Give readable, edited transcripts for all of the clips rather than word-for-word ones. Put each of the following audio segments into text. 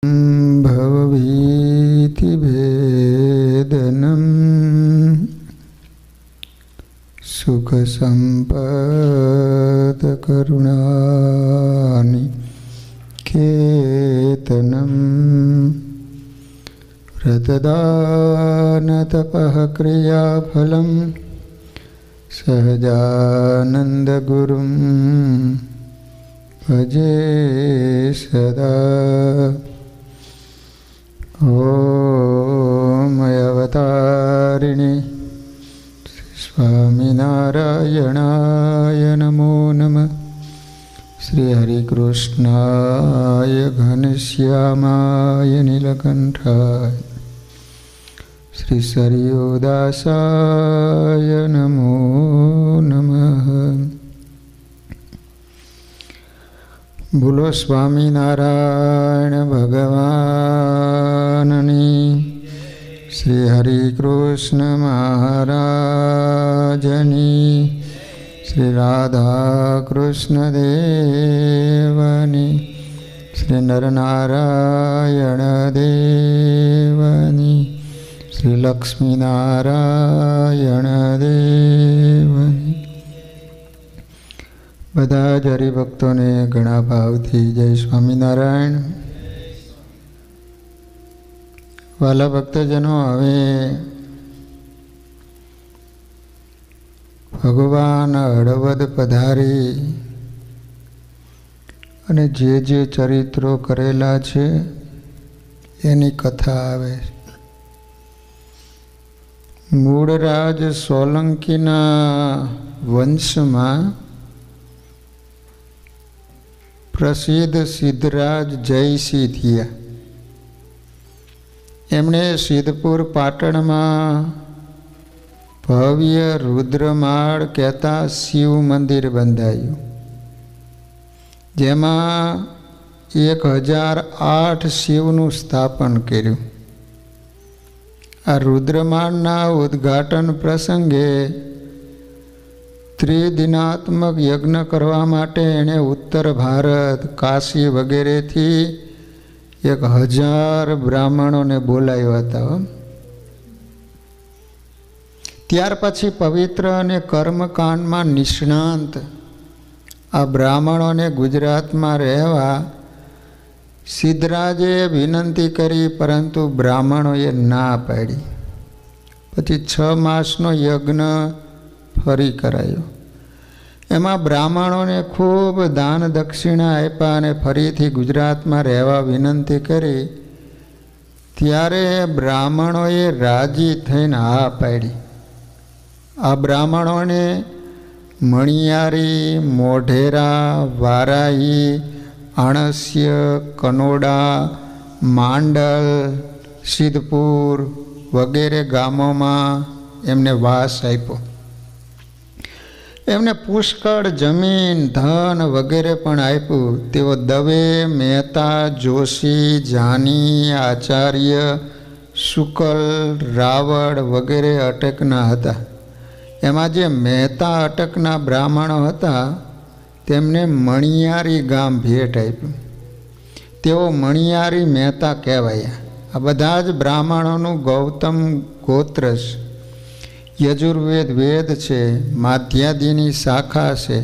भवभीतिभेदनं सुखसम्पत्करुणानिकेतनं व्रतदानतपः क्रियाफलं सहजानन्दगुरुं भजे सदा। ॐ अवतारिणे स्वामिनारायणाय नमो नमः। श्री हरिकृष्णाय घनश्यामाय नीलकण्ठाय श्री सरयोदासाय नमो नमः। बोलो स्वामीनारायण भगवाननी श्री हरिकृष्ण महाराजनी श्री राधाकृष्ण देवनी श्री नरनारायण देवनी श्री लक्ष्मीनारायण देवनी। બધા જ હરિભક્તોને ઘણા ભાવથી જય સ્વામિનારાયણ। વાલા ભક્તજનો, હવે ભગવાન હળવદ પધારી અને જે ચરિત્રો કરેલા છે એની કથા આવે। મૂળરાજ સોલંકીના વંશમાં પ્રસિદ્ધ સિદ્ધરાજ જયસિંહ થયા। એમણે સિદ્ધપુર પાટણમાં ભવ્ય રુદ્રમાળ કહેતા શિવ મંદિર બંધાયું, જેમાં 1008 શિવનું સ્થાપન કર્યું। આ રુદ્રમાળના ઉદ્ઘાટન પ્રસંગે ત્રિદિનાત્મક યજ્ઞ કરવા માટે એણે ઉત્તર ભારત, કાશી વગેરેથી 1000 બ્રાહ્મણોને બોલાવ્યા હતા। ત્યાર પછી પવિત્ર અને કર્મકાંડમાં નિષ્ણાંત આ બ્રાહ્મણોને ગુજરાતમાં રહેવા સિદ્ધરાજે વિનંતી કરી, પરંતુ બ્રાહ્મણોએ ના પાડી। પછી 6 માસનો યજ્ઞ ફરી કરાયો। એમાં બ્રાહ્મણોને ખૂબ દાન દક્ષિણા આપ્યા અને ફરીથી ગુજરાતમાં રહેવા વિનંતી કરી। ત્યારે બ્રાહ્મણોએ રાજી થઈને હા પાડી। આ બ્રાહ્મણોને મણિયારી, મોઢેરા, વારાહી, આણસ્ય, કનોડા, માંડલ, સિદ્ધપુર વગેરે ગામોમાં એમને વાસ આપ્યો। એમને પુષ્કળ જમીન, ધન વગેરે પણ આપ્યું। તેઓ દવે, મહેતા, જોશી, જાની, આચાર્ય, શુકલ, રાવળ વગેરે અટકના હતા। એમાં જે મહેતા અટકના બ્રાહ્મણો હતા તેમને મણિયારી ગામ ભેટ આપ્યું। તેઓ મણિયારી મહેતા કહેવાયા। આ બધા જ બ્રાહ્મણોનું ગૌતમ ગોત્ર છે। યજુર્વેદ વેદ છે, માધ્યાદિની શાખા છે,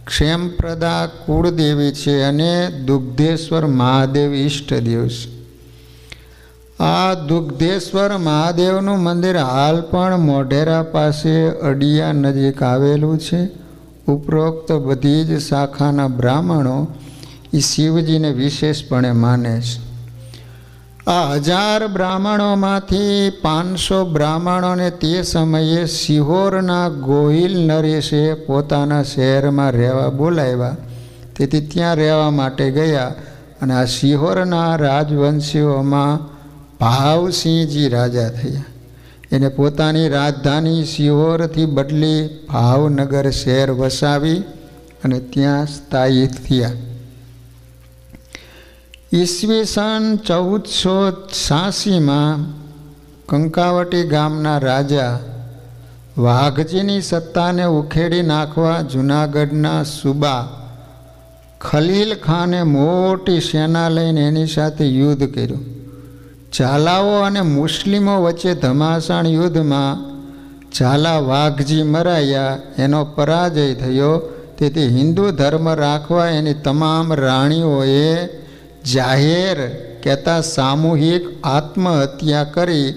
ક્ષેમપ્રદા કુળદેવી છે અને દુગ્ધેશ્વર મહાદેવ ઈષ્ટદેવ છે। આ દુગ્ધેશ્વર મહાદેવનું મંદિર હાલ પણ મોઢેરા પાસે અડિયા નજીક આવેલું છે। ઉપરોક્ત બધી જ શાખાના બ્રાહ્મણો એ શિવજીને વિશેષપણે માને છે। આ 1000 બ્રાહ્મણોમાંથી 500 બ્રાહ્મણોને તે સમયે સિહોરના ગોહિલ નરેશે પોતાના શહેરમાં રહેવા બોલાવ્યા। તેથી ત્યાં રહેવા માટે ગયા અને આ સિહોરના રાજવંશીઓમાં ભાવસિંહજી રાજા થયા। એને પોતાની રાજધાની સિહોરથી બદલી ભાવનગર શહેર વસાવી અને ત્યાં સ્થાયી થયા। ઈસવીસન 1486માં કંકાવટી ગામના રાજા વાઘજીની સત્તાને ઉખેડી નાખવા જૂનાગઢના સુબા ખલીલ ખાને મોટી સેના લઈને એની સાથે યુદ્ધ કર્યું. ઝાલાઓ અને મુસ્લિમો વચ્ચે ધમાસાણ યુદ્ધમાં ઝાલા વાઘજી મરાયા, એનો પરાજય થયો. તેથી હિન્દુ ધર્મ રાખવા એની તમામ રાણીઓએ જાહેર કહેતા સામૂહિક આત્મહત્યા કરી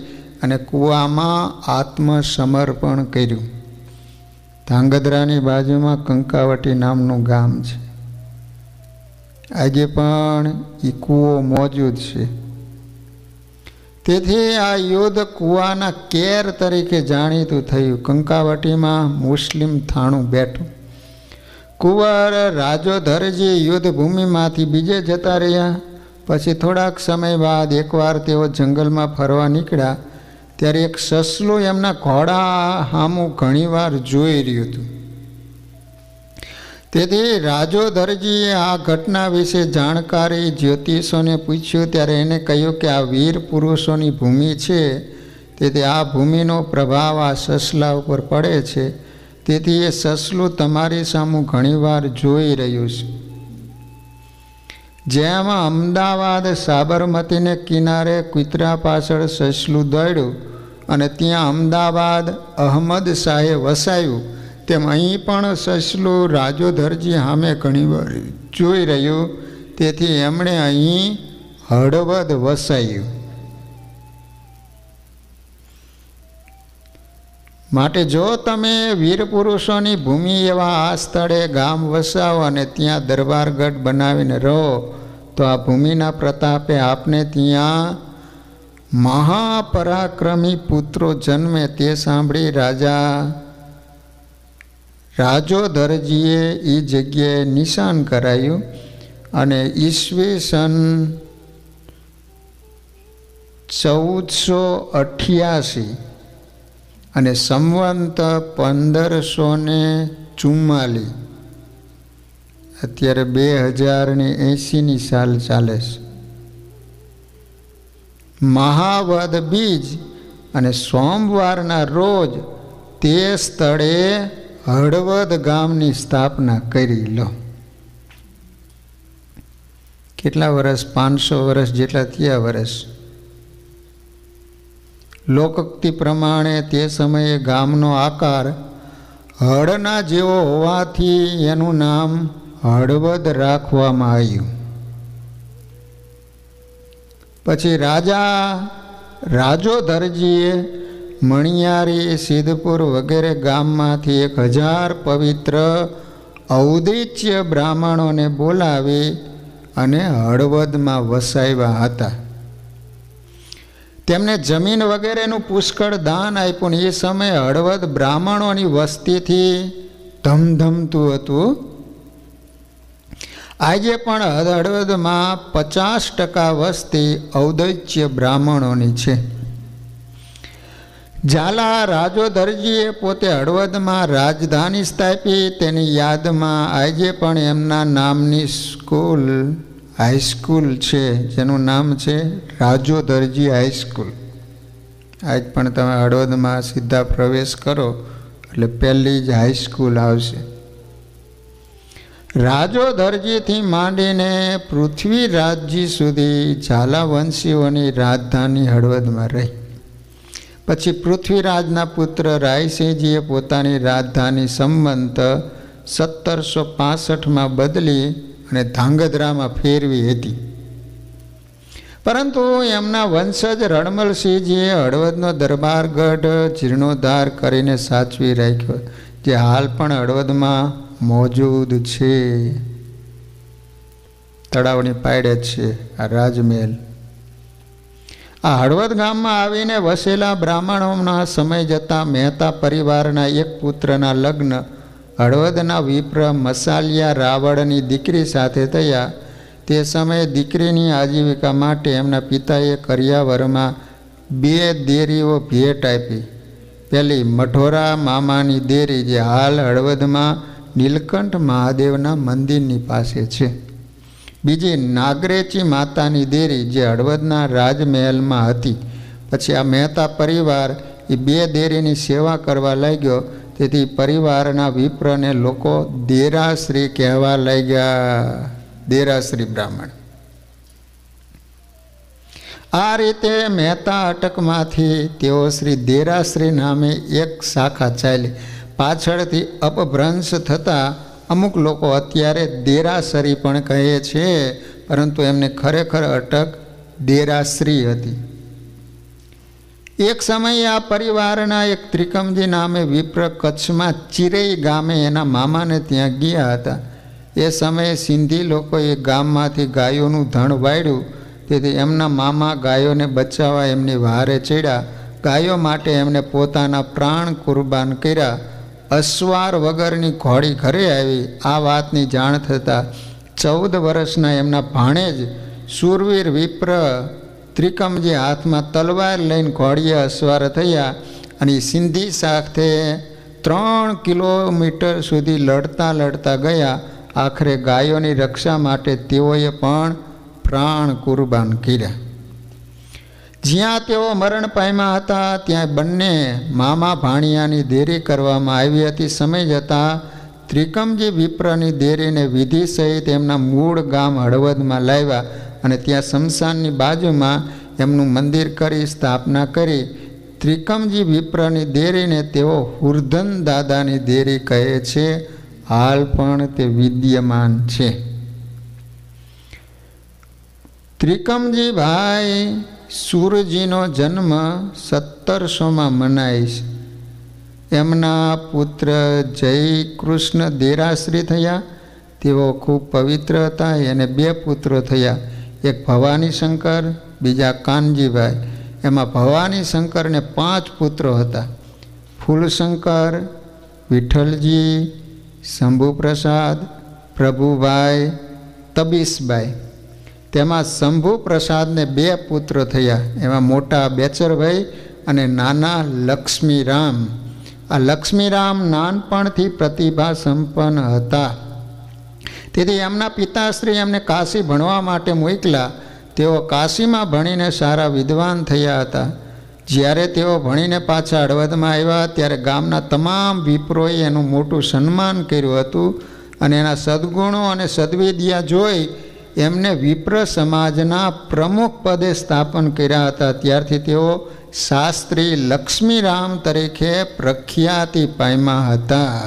અને કૂવામાં આત્મસમર્પણ કર્યું. ધાંગધ્રાની બાજુમાં કંકાવટી નામનું ગામ છે. આજે પણ એ કૂવો મોજૂદ છે. તેથી આ યુદ્ધ કૂવાના કેર તરીકે જાણીતું થયું. કંકાવટીમાં મુસ્લિમ થાણું બેઠું. કુંવર રાજોધરજી યુદ્ધ ભૂમિમાંથી બીજે જતા રહ્યા. પછી થોડાક સમય બાદ એકવાર તેઓ જંગલમાં ફરવા નીકળ્યા, ત્યારે એક સસલું એમના ઘોડા સામું ઘણીવાર જોઈ રહ્યું હતું. તેથી રાજોધરજીએ આ ઘટના વિશે જાણકારી જ્યોતિષોને પૂછ્યું, ત્યારે એને કહ્યું કે આ વીર પુરુષોની ભૂમિ છે, તેથી આ ભૂમિનો પ્રભાવ આ સસલા ઉપર પડે છે. તેથી એ સસલું તમારી સામું ઘણીવાર જોઈ રહ્યું છે. જેમ અમદાવાદ સાબરમતીને કિનારે કૂતરા પાછળ સસલું દોડ્યું અને ત્યાં અમદાવાદ અહમદ શાહે વસાયું, તેમ અહીં પણ સસલું રાજોધરજી સામે ઘણીવાર જોઈ રહ્યું. તેથી એમણે અહીં હળવદ વસાયું. માટે જો તમે વીર પુરુષોની ભૂમિ એવા આ સ્થળે ગામ વસાવો અને ત્યાં દરબારગઢ બનાવીને રહો, તો આ ભૂમિના પ્રતાપે આપને ત્યાં મહાપરાક્રમી પુત્રો જન્મે. તે સાંભળી રાજોધરજીએ એ જગ્યાએ નિશાન કરાયું અને ઈસવીસન 1488 અને સંવંત 1544, અત્યારે 2080ની સાલ ચાલે છે, મહાવદ બીજ અને સોમવારના રોજ તે સ્થળે હળવદ ગામની સ્થાપના કરી. લો, કેટલા વર્ષ? 500 વર્ષ જેટલા થયા વર્ષ. લોકોક્તિ પ્રમાણે તે સમયે ગામનો આકાર હળના જેવો હોવાથી એનું નામ હળવદ રાખવામાં આવ્યું. પછી રાજોધરજીએ મણિયારી, સિદ્ધપુર વગેરે ગામમાંથી 1000 પવિત્ર ઔદિચ્ય બ્રાહ્મણોને બોલાવી અને હળવદમાં વસાવ્યા હતા. તેમને જમીન વગેરેનું પુષ્કળ દાન આપ્યું. એ સમયે હળવદ બ્રાહ્મણોની વસ્તીથી ધમધમતું હતું. આજે પણ હળવદમાં 50% વસ્તી ઔદિચ્ય બ્રાહ્મણોની છે. ઝાલા રાજોધરજીએ પોતે હળવદમાં રાજધાની સ્થાપી. તેની યાદમાં આજે પણ એમના નામની હાઈસ્કૂલ છે, જેનું નામ છે રાજોધરજી હાઈસ્કૂલ. આજ પણ તમે હળવદમાં સીધા પ્રવેશ કરો એટલે પહેલી જ હાઈસ્કૂલ આવશે. રાજોધરજીથી માંડીને પૃથ્વીરાજજી સુધી ઝાલા વંશીઓની રાજધાની હળવદમાં રહી. પછી પૃથ્વીરાજના પુત્ર રાયસિંહજીએ પોતાની રાજધાની સંવંત 1765માં બદલી અને ધાંગધ્રામાં ફેરવી હતી. પરંતુ એમના વંશજ રણમલસિંહજીએ હળવદનો દરબારગઢ જીર્ણોદ્ધાર કરીને સાચવી રાખ્યો, જે હાલ પણ હળવદમાં મોજૂદ છે. તળાવની પાયડે જ છે આ રાજમહેલ. આ હળવદ ગામમાં આવીને વસેલા બ્રાહ્મણોના સમય જતાં મહેતા પરિવારના એક પુત્રના લગ્ન હળવદના વિપ્ર મસાલિયા રાવળની દીકરી સાથે થયા. તે સમયે દીકરીની આજીવિકા માટે એમના પિતાએ કરિયાવરમાં 2 દેરીઓ ભેટ આપી. પહેલી મઢોરા મામાની દેરી, જે હાલ હળવદમાં નીલકંઠ મહાદેવના મંદિરની પાસે છે. બીજી નાગરેચી માતાની દેરી, જે હળવદના રાજમહેલમાં હતી. પછી આ મહેતા પરિવાર એ 2 દેરીની સેવા કરવા લાગ્યો. તેથી પરિવારના વિપ્રને લોકો દેરાશ્રી કહેવા લાગ્યા, દેરાશ્રી બ્રાહ્મણ. આ રીતે મહેતા અટકમાંથી તેઓ શ્રી દેરાશ્રી નામે એક શાખા ચાલી. પાછળથી અપભ્રંશ થતાં અમુક લોકો અત્યારે દેરાસરી પણ કહે છે, પરંતુ એમને ખરેખર અટક દેરાશ્રી હતી. એક સમયે આ પરિવારના એક ત્રિકમજી નામે વિપ્ર કચ્છમાં ચિરઈ ગામે એના મામાને ત્યાં ગયા હતા. એ સમયે સિંધી લોકોએ ગામમાંથી ગાયોનું ધણ વાળ્યું. તેથી એમના મામા ગાયોને બચાવવા એમની વહારે ચડ્યા. ગાયો માટે એમણે પોતાના પ્રાણ કુરબાન કર્યા. અસવાર વગરની ઘોડી ઘરે આવી. આ વાતની જાણ થતાં 14 વર્ષના એમના ભાણેજ શૂરવીર વિપ્ર ત્રિકમજી હાથમાં તલવાર લઈને ઘોડીએ અસવાર થયા અને સિંધી સાથે 3 કિલોમીટર સુધી લડતા લડતા ગયા. આખરે ગાયોની રક્ષા માટે તેઓએ પણ પ્રાણ કુરબાન કર્યા. જ્યાં તેઓ મરણ પામ્યા હતા ત્યાં બંને મામા ભાણિયાની દેરી કરવામાં આવી હતી. સમય જતાં ત્રિકમજી વિપ્રની દેરીને વિધિ સહિત એમના મૂળ ગામ હળવદમાં લાવ્યા અને ત્યાં શમશાનની બાજુમાં એમનું મંદિર કરી સ્થાપના કરી. ત્રિકમજી વિપ્રની દેરીને તેઓ હુરધન દાદાની દેરી કહે છે. હાલ પણ તે વિદ્યમાન છે. ત્રિકમજી ભાઈ સૂરજીનો જન્મ 1700માં મનાય છે. એમના પુત્ર જય કૃષ્ણ દેરાશ્રી થયા. તેઓ ખૂબ પવિત્ર હતા. એને 2 પુત્રો થયા, એક ભવાની શંકર, બીજા કાનજીભાઈ. એમાં ભવાની શંકરને 5 પુત્રો હતા: ફૂલશંકર, વિઠ્ઠલજી, શંભુપ્રસાદ, પ્રભુભાઈ, તબીસબાઈ. તેમાં શંભુપ્રસાદને 2 પુત્રો થયા. એમાં મોટા બેચરભાઈ અને નાના લક્ષ્મીરામ. આ લક્ષ્મીરામ નાનપણથી પ્રતિભા સંપન્ન હતા. તેથી એમના પિતાશ્રી એમને કાશી ભણવા માટે મોકલ્યા. તેઓ કાશીમાં ભણીને સારા વિદ્વાન થયા હતા. જ્યારે તેઓ ભણીને પાછા હળવદમાં આવ્યા ત્યારે ગામના તમામ વિપ્રોએ એનું મોટું સન્માન કર્યું હતું અને એના સદ્ગુણો અને સદ્વિદ્યા જોઈ એમને વિપ્ર સમાજના પ્રમુખ પદે સ્થાપન કર્યા હતા. ત્યારથી તેઓ શાસ્ત્રી લક્ષ્મીરામ તરીકે પ્રખ્યાતિ પામ્યા હતા.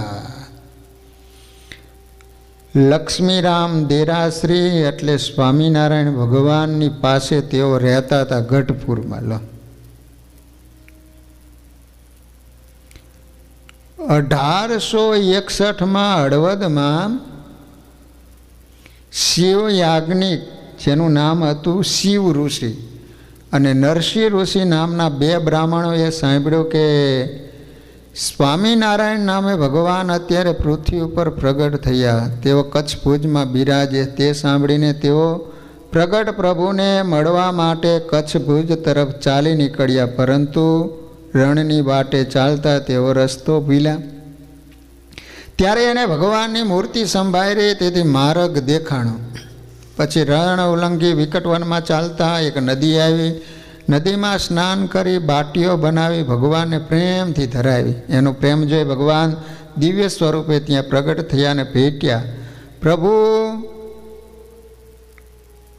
લક્ષ્મીરામ દેરાશ્રી એટલે સ્વામિનારાયણ ભગવાનની પાસે તેઓ રહેતા હતા ગઢપુરમાં. 1861માં હળવદમાં શિવ યાજ્ઞિક, જેનું નામ હતું શિવ ઋષિ, અને નરસિંહ ઋષિ નામના 2 બ્રાહ્મણોએ સાંભળ્યું કે સ્વામિનારાયણ નામે ભગવાન અત્યારે પૃથ્વી ઉપર પ્રગટ થયા. તેઓ કચ્છ ભુજમાં બિરાજે. તે સાંભળીને તેઓ પ્રગટ પ્રભુને મળવા માટે કચ્છ ભુજ તરફ ચાલી નીકળ્યા. પરંતુ રણની વાટે ચાલતા તેઓ રસ્તો ભૂલ્યા. ત્યારે એને ભગવાનની મૂર્તિ સંભાળી. તેથી માર્ગ દેખાણો. પછી રણ ઉલ્લંઘી વિકટવનમાં ચાલતા એક નદી આવી. નદીમાં સ્નાન કરી બાટીઓ બનાવી ભગવાનને પ્રેમથી ધરાવી. એનો પ્રેમ જોઈ ભગવાન દિવ્ય સ્વરૂપે ત્યાં પ્રગટ થયા અને ભેટ્યા. પ્રભુ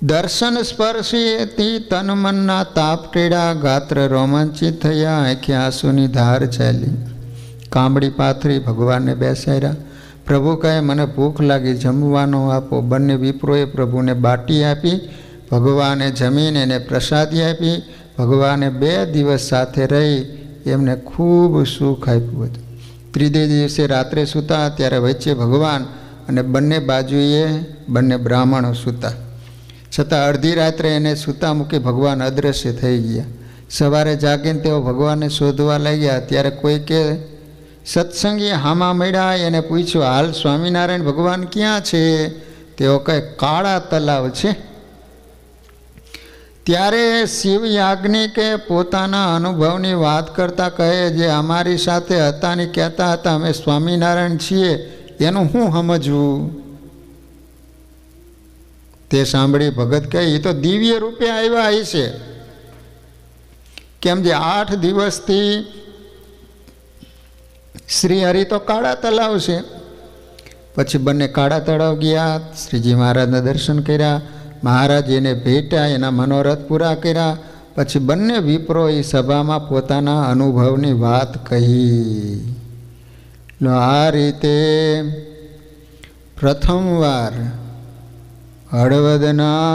દર્શન સ્પર્શીથી તન મનના તાપ ટેડા. ગાત્ર રોમાંચિત થયા. આંખે આંસુની ધાર ચાલી. કામડી પાથરી ભગવાનને બેસાડ્યા. પ્રભુ કહે, મને ભૂખ લાગી, જમવાનો આપો. બંને વિપ્રોએ પ્રભુને બાટી આપી. ભગવાને જમીને એને પ્રસાદી આપી. ભગવાને 2 દિવસ સાથે રહી એમને ખૂબ સુખ આપ્યું હતું. 3જે દિવસે રાત્રે સૂતા ત્યારે વચ્ચે ભગવાન અને બંને બાજુએ બંને બ્રાહ્મણો સૂતા. છતાં અડધી રાત્રે એને સૂતા મૂકી ભગવાન અદૃશ્ય થઈ ગયા. સવારે જાગીને તેઓ ભગવાનને શોધવા લાગ્યા. ત્યારે કોઈકે સત્સંગી હામા મળ્યા. એને પૂછ્યું, હાલ સ્વામિનારાયણ ભગવાન ક્યાં છે? તેઓ કહે, કાળા તલાવ છે. ત્યારે શિવ યાજ્ઞિકે પોતાના અનુભવની વાત કરતા કહે, જે અમારી સાથે હતા ને કહેતા હતા અમે સ્વામિનારાયણ છીએ, એનું શું સમજવું? તે સાંભળી ભગત કહે, એ તો દિવ્ય રૂપે આવ્યા હશે. કેમ જે 8 દિવસથી શ્રી હરિ તો કાળા તળાવ છે. પછી બંને કાળા તળાવ ગયા, શ્રીજી મહારાજના દર્શન કર્યા, મહારાજ એને ભેટ્યા, એના મનોરથ પૂરા કર્યા. પછી બંને વિપ્રો એ સભામાં પોતાના અનુભવની વાત કહી. આ રીતે પ્રથમવાર હળવદના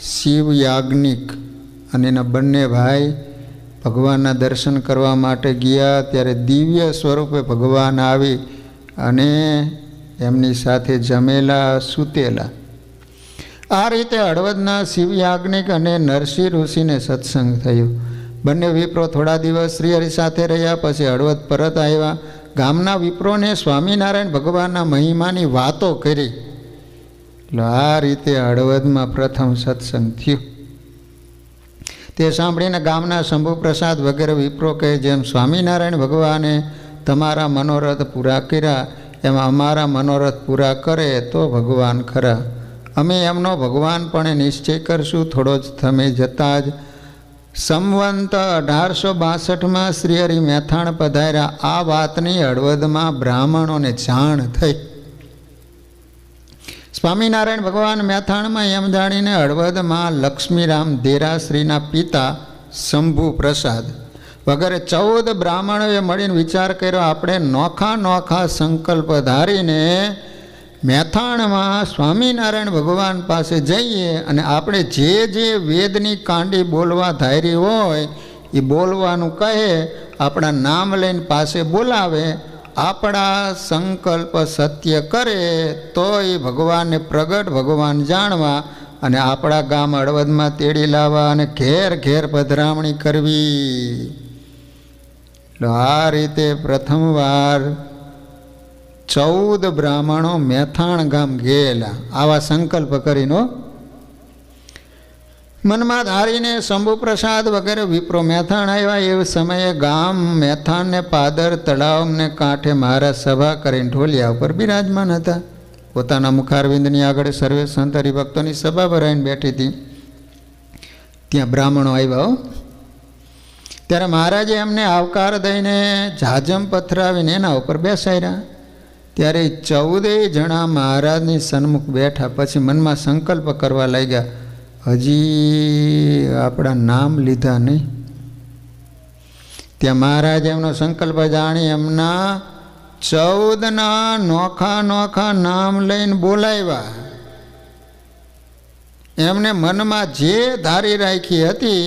શિવ યાજ્ઞિક અને એના બંને ભાઈ ભગવાનના દર્શન કરવા માટે ગયા. ત્યારે દિવ્ય સ્વરૂપે ભગવાન આવી અને એમની સાથે જમેલા, સૂતેલા. આ રીતે હળવદના શિવ યાજ્ઞિક અને નરસિંહ ઋષિને સત્સંગ થયો. બંને વિપ્રો થોડા દિવસ શ્રીહરિ સાથે રહ્યા. પછી હળવદ પરત આવ્યા. ગામના વિપ્રોને સ્વામિનારાયણ ભગવાનના મહિમાની વાતો કરી. એટલે આ રીતે હળવદમાં પ્રથમ સત્સંગ થયો. તે સાંભળીને ગામના શંભુ પ્રસાદ વગેરે વિપ્રો કહે, જેમ સ્વામિનારાયણ ભગવાને તમારા મનોરથ પૂરા કર્યા એમાં અમારા મનોરથ પૂરા કરે તો ભગવાન ખરા. અમે એમનો ભગવાન પણ નિશ્ચય કરશું. થોડો જ સમય જતાં જ સંવંત 1862માં શ્રીહરિ મેથાણ પધાર્યા. આ વાતની હળવદમાં બ્રાહ્મણોને જાણ થઈ. સ્વામિનારાયણ ભગવાન મેથાણમાં એમ જાણીને હળવદમાં લક્ષ્મીરામ દેરાશ્રીના પિતા શંભુ પ્રસાદ વગેરે 14 બ્રાહ્મણોએ મળીને વિચાર કર્યો, આપણે નોખા નોખા સંકલ્પ ધારીને મેથાણમાં સ્વામિનારાયણ ભગવાન પાસે જઈએ અને આપણે જે જે વેદની કાંડી બોલવા ધારી હોય એ બોલવાનું કહે, આપણા નામ લઈને પાસે બોલાવે, આપણા સંકલ્પ સત્ય કરે તો એ ભગવાનને પ્રગટ, ભગવાન જાણવા અને આપણા ગામ હળવદમાં તેડી લાવવા અને ઘેર ઘેર પધરામણી કરવી. આ રીતે પ્રથમવાર 14 બ્રાહ્મણો મેથાણ ગામ ગયેલા આવા સંકલ્પ કરીને. મનમાં ધારીને શંભુ પ્રસાદ વગેરે વિપ્રો મેથાણ આવ્યા. એ સમયે ગામ મેથાણને પાદર તળાવને કાંઠે મહારાજ સભા કરીને ઢોલિયા ઉપર બિરાજમાન હતા. પોતાના મુખારવિંદની આગળ સર્વે સંત હરિભક્તોની સભા ભરાઈને બેઠી હતી. ત્યાં બ્રાહ્મણો આવ્યા. ત્યારે મહારાજે એમને આવકાર દઈને જાજમ પથરાવીને એના ઉપર બેસાડ્યા. ત્યારે 14 જણા મહારાજની સન્મુખ બેઠા. પછી મનમાં સંકલ્પ કરવા લાગ્યા, હજી આપણા નામ લીધા નહીં. ત્યાં મહારાજ એમનો સંકલ્પ જાણી એમના 14ના નોખા નોખા નામ લઈને બોલાવ્યા. એમને મનમાં જે ધારી રાખી હતી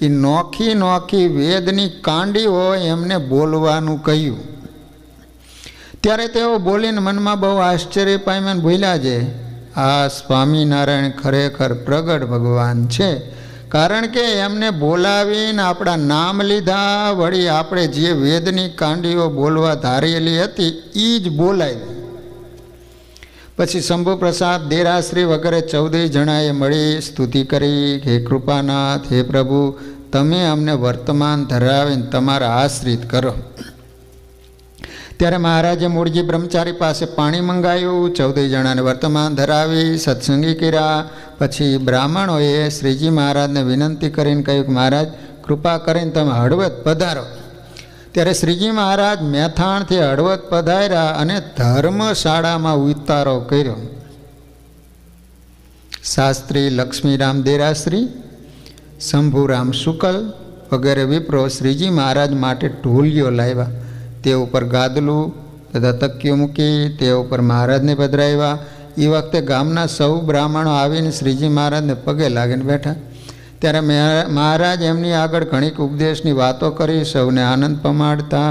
એ નોખી નોખી વેદની કાંડી હોય એમને બોલવાનું કહ્યું. ત્યારે તેઓ બોલીને મનમાં બહુ આશ્ચર્ય પામ્યા, ભૂલ્યા છે આ સ્વામિનારાયણ ખરેખર પ્રગટ ભગવાન છે. કારણ કે એમને બોલાવીને આપણા નામ લીધા, વળી આપણે જે વેદની કાંડીઓ બોલવા ધારેલી હતી એ જ બોલાવી. પછી શંભુ પ્રસાદ દેરાશ્રી વગેરે 14 જણાએ મળી સ્તુતિ કરી, હે કૃપાનાથ, હે પ્રભુ, તમે અમને વર્તમાન ધરાવીને તમારા આશ્રિત કરો. ત્યારે મહારાજે મૂળજી બ્રહ્મચારી પાસે પાણી મંગાવ્યું, 14 જણાને વર્તમાન ધરાવી સત્સંગી કર્યા. પછી બ્રાહ્મણોએ શ્રીજી મહારાજને વિનંતી કરીને કહ્યું કે મહારાજ કૃપા કરીને તમે હળવદ પધારો. ત્યારે શ્રીજી મહારાજ મેથાણથી હળવદ પધાર્યા અને ધર્મશાળામાં ઉતારો કર્યો. શાસ્ત્રી લક્ષ્મીરામ દેરાશ્રી, શંભુરામ શુકલ વગેરે વિપ્રો શ્રીજી મહારાજ માટે ઢોલિયો લાવ્યા. તે ઉપર ગાદલું તથા તકીઓ મૂકી તે ઉપર મહારાજને પધરાવ્યા. એ વખતે ગામના સૌ બ્રાહ્મણો આવીને શ્રીજી મહારાજને પગે લાગીને બેઠા. ત્યારે મહારાજ એમની આગળ ઘણીક ઉપદેશની વાતો કરી, સૌને આનંદ પમાડતા.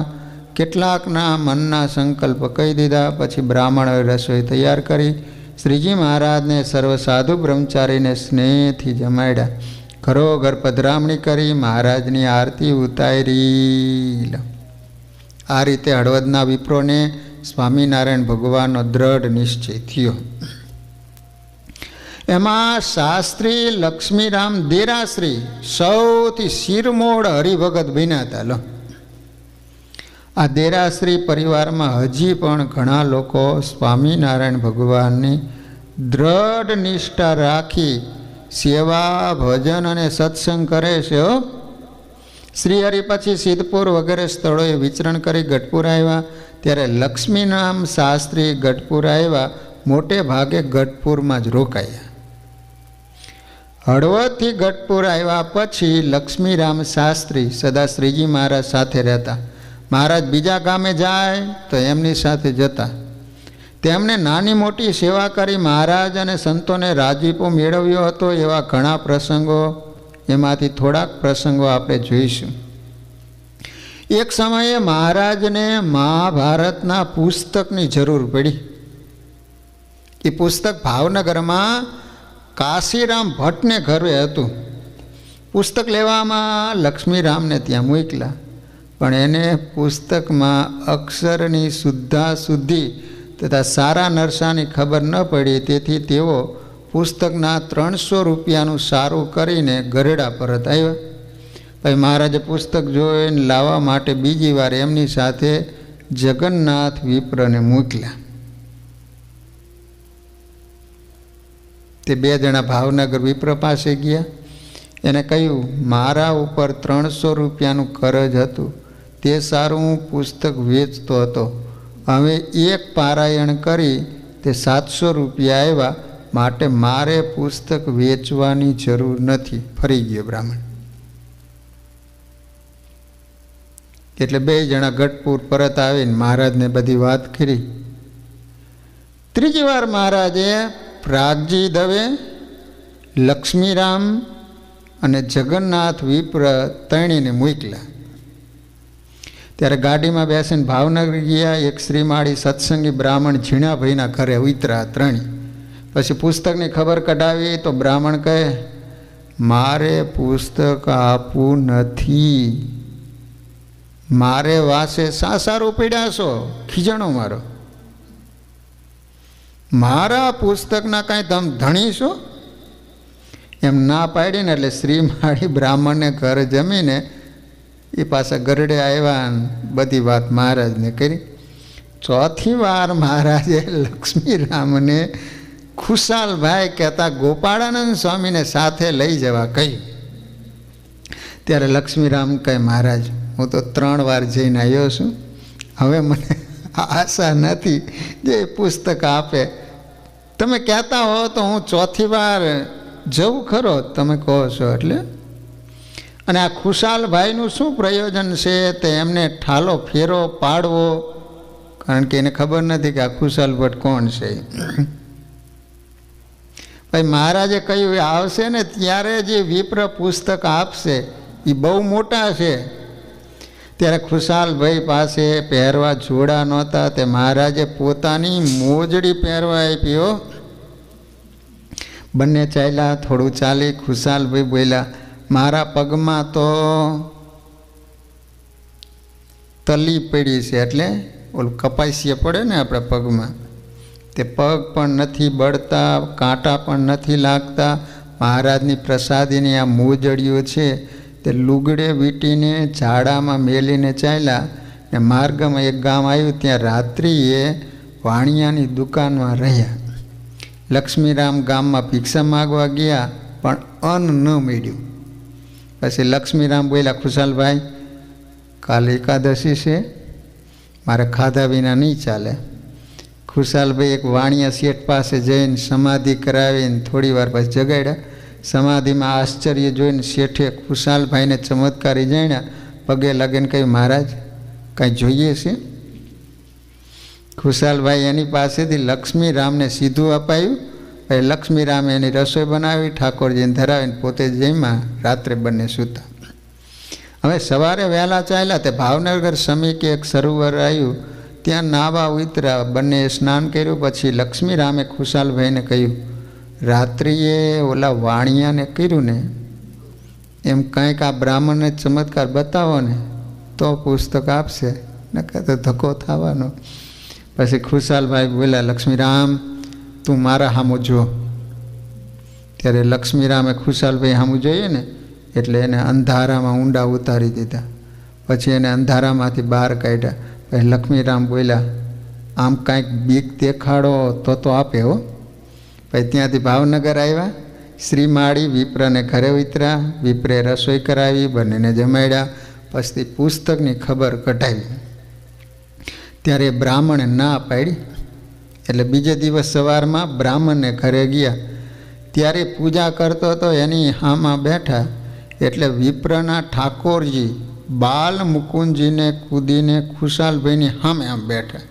કેટલાકના મનના સંકલ્પ કહી દીધા. પછી બ્રાહ્મણોએ રસોઈ તૈયાર કરી શ્રીજી મહારાજને સર્વ સાધુ બ્રહ્મચારીને સ્નેહથી જમાડ્યા. ઘરોઘર પધરામણી કરી મહારાજની આરતી ઉતારી. આ રીતે હળવદના વિપ્રોને સ્વામિનારાયણ ભગવાનનો દ્રઢ નિશ્ચય થયો. એમાં શાસ્ત્રી લક્ષ્મીરામ દેરાશ્રી સૌથી શિરમોડ હરિભગત બન્યા હતા. લો, આ દેરાશ્રી પરિવારમાં હજી પણ ઘણા લોકો સ્વામિનારાયણ ભગવાનની દ્રઢ નિષ્ઠા રાખી સેવા, ભજન અને સત્સંગ કરે છે. શ્રીહરિ પછી સિદ્ધપુર વગેરે સ્થળોએ વિચરણ કરી ગઢપુર આવ્યા. ત્યારે લક્ષ્મીરામ શાસ્ત્રી ગઢપુર આવ્યા, મોટે ભાગે ગઢપુરમાં જ રોકાયા. હળવદથી ગઢપુર આવ્યા પછી લક્ષ્મીરામ શાસ્ત્રી સદા શ્રીજી મહારાજ સાથે રહેતા. મહારાજ બીજા ગામે જાય તો એમની સાથે જતા. તેમણે નાની મોટી સેવા કરી મહારાજ અને સંતોને રાજીપો મેળવ્યો હતો. એવા ઘણા પ્રસંગો, એમાંથી થોડાક પ્રસંગો આપણે જોઈશું. એક સમયે મહારાજને મહાભારતના પુસ્તકની જરૂર પડી. એ પુસ્તક ભાવનગરમાં કાશીરામ ભટ્ટને ઘરે હતું. પુસ્તક લેવામાં લક્ષ્મીરામને ત્યાં મોકલા, પણ એને પુસ્તકમાં અક્ષરની શુદ્ધાશુદ્ધિ તથા સારા નરસાની ખબર ન પડી. તેથી તેઓ પુસ્તકના 300 રૂપિયાનું સારું કરીને ગરડા પરત આવ્યા. પછી મહારાજે પુસ્તક જોઈને લાવવા માટે બીજી વાર એમની સાથે જગન્નાથ વિપ્રને મોકલ્યા. તે 2 જણા ભાવનગર વિપ્ર પાસે ગયા. એને કહ્યું, મારા ઉપર 300 રૂપિયાનું કરજ હતું, તે સારું હું પુસ્તક વેચતો હતો. હવે એક પારાયણ કરી તે 700 રૂપિયા આવ્યા, માટે મારે પુસ્તક વેચવાની જરૂર નથી. ફરી ગયો બ્રાહ્મણ. એટલે 2 જણા ગઢપુર પરત આવીને મહારાજને બધી વાત કરી. ત્રીજી વાર મહારાજે પ્રાગજી દવે, લક્ષ્મીરામ અને જગન્નાથ વિપ્ર ત્રણેયને મોકલ્યા. ત્યારે ગાડીમાં બેસીને ભાવનગર ગયા. એક શ્રીમાળી સત્સંગી બ્રાહ્મણ ઝીણાભાઈના ઘરે ઉતર્યા ત્રણેય. પછી પુસ્તકની ખબર કઢાવી તો બ્રાહ્મણ કહે, મારે પુસ્તક આપવું નથી. મારે વાસે સારું પડ્યા છો, ખીજણો મારો. મારા પુસ્તકના કાંઈ તમે ધણી છો? એમ ના પાડીને એટલે શ્રીમાળી બ્રાહ્મણને ઘર જમીને એ પાછા ગરડે આવ્યા, બધી વાત મહારાજને કરી. ચોથી વાર મહારાજે લક્ષ્મીરામને ખુશાલભાઈ કહેતા ગોપાળાનંદ સ્વામીને સાથે લઈ જવા કહ્યું. ત્યારે લક્ષ્મીરામ કહે, મહારાજ હું તો 3 વાર જઈને આવ્યો છું, હવે મને આશા નથી જે પુસ્તક આપે. તમે કહેતા હો તો હું 4થી વાર જવું ખરો, તમે કહો છો એટલે. અને આ ખુશાલભાઈનું શું પ્રયોજન છે તે એમને ઠાલો ફેરો પાડવો, કારણ કે એને ખબર નથી કે આ ખુશાલ ભટ્ટ કોણ છે. ભાઈ મહારાજે કહ્યું, એ આવશે ને ત્યારે જે વિપ્ર પુસ્તક આપશે એ બહુ મોટા છે. ત્યારે ખુશાલભાઈ પાસે પહેરવા જોડા નહોતા, તે મહારાજે પોતાની મોજડી પહેરવા આપ્યો. બંને ચાલ્યા. થોડું ચાલી ખુશાલભાઈ બોલ્યા, મારા પગમાં તો તલી પડી છે, એટલે ઓલું કપાસીએ પડે ને આપણા પગમાં, તે પગ પણ નથી બળતા, કાંટા પણ નથી લાગતા. મહારાજની પ્રસાદીની આ મોજડીઓ છે તે લુગડે વીંટીને ઝાડામાં મેલીને ચાલ્યા. ને માર્ગમાં એક ગામ આવ્યું, ત્યાં રાત્રિએ વાણિયાની દુકાનમાં રહ્યા. લક્ષ્મીરામ ગામમાં ભિક્ષા માગવા ગયા, પણ અન્ન ન મળ્યું. પછી લક્ષ્મીરામ બોલ્યા, ખુશાલભાઈ કાલે એકાદશી છે, મારે ખાધા વિના નહીં ચાલે. ખુશાલભાઈ એક વાણિયા શેઠ પાસે જઈને સમાધિ કરાવીને થોડી વાર પછી જગાડ્યા. સમાધિમાં આશ્ચર્ય જોઈને શેઠે ખુશાલભાઈને ચમત્કારી જાણ્યા. પગે લાગીને કહ્યું, મહારાજ કાંઈ જોઈએ છે? ખુશાલભાઈ એની પાસેથી લક્ષ્મીરામને સીધું અપાયું. પછી લક્ષ્મીરામે એની રસોઈ બનાવી, ઠાકોરજીને ધરાવીને પોતે જમ્યા. રાત્રે બંને સૂતા. હવે સવારે વહેલા ચાલ્યા. તે ભાવનગર સમીકે એક સરોવર આવ્યું, ત્યાં નાવા ઉતર્યા. બંને સ્નાન કર્યું. પછી લક્ષ્મીરામે ખુશાલભાઈને કહ્યું, રાત્રિએ ઓલા વાણિયાને કર્યું ને એમ કંઈક આ બ્રાહ્મણને ચમત્કાર બતાવો ને તો પુસ્તક આપશે, નકર તો ધક્કો થવાનો. પછી ખુશાલભાઈ બોલ્યા, લક્ષ્મીરામ તું મારા સામું જો. ત્યારે લક્ષ્મીરામે ખુશાલભાઈ સામું જોઈએ ને એટલે એને અંધારામાં ઊંડા ઉતારી દીધા. પછી એને અંધારામાંથી બહાર કાઢ્યા. પછી લક્ષ્મીરામ બોલ્યા, આમ કાંઈક બીક દેખાડો તો આપે હો. પછી ત્યાંથી ભાવનગર આવ્યા. શ્રી માળી વિપ્રને ઘરે ઉતર્યા. વિપ્રે રસોઈ કરાવી, બંનેને જમાડ્યા. પછી પુસ્તકની ખબર કઢાવી. ત્યારે બ્રાહ્મણે ના પાડી. એટલે બીજે દિવસ સવારમાં બ્રાહ્મણને ઘરે ગયા. ત્યારે પૂજા કરતો હતો એની હામાં બેઠા. એટલે વિપ્રના ઠાકોરજી બાલ મુકુંદજીને કૂદીને ખુશાલભાઈની સામે આમ બેઠા.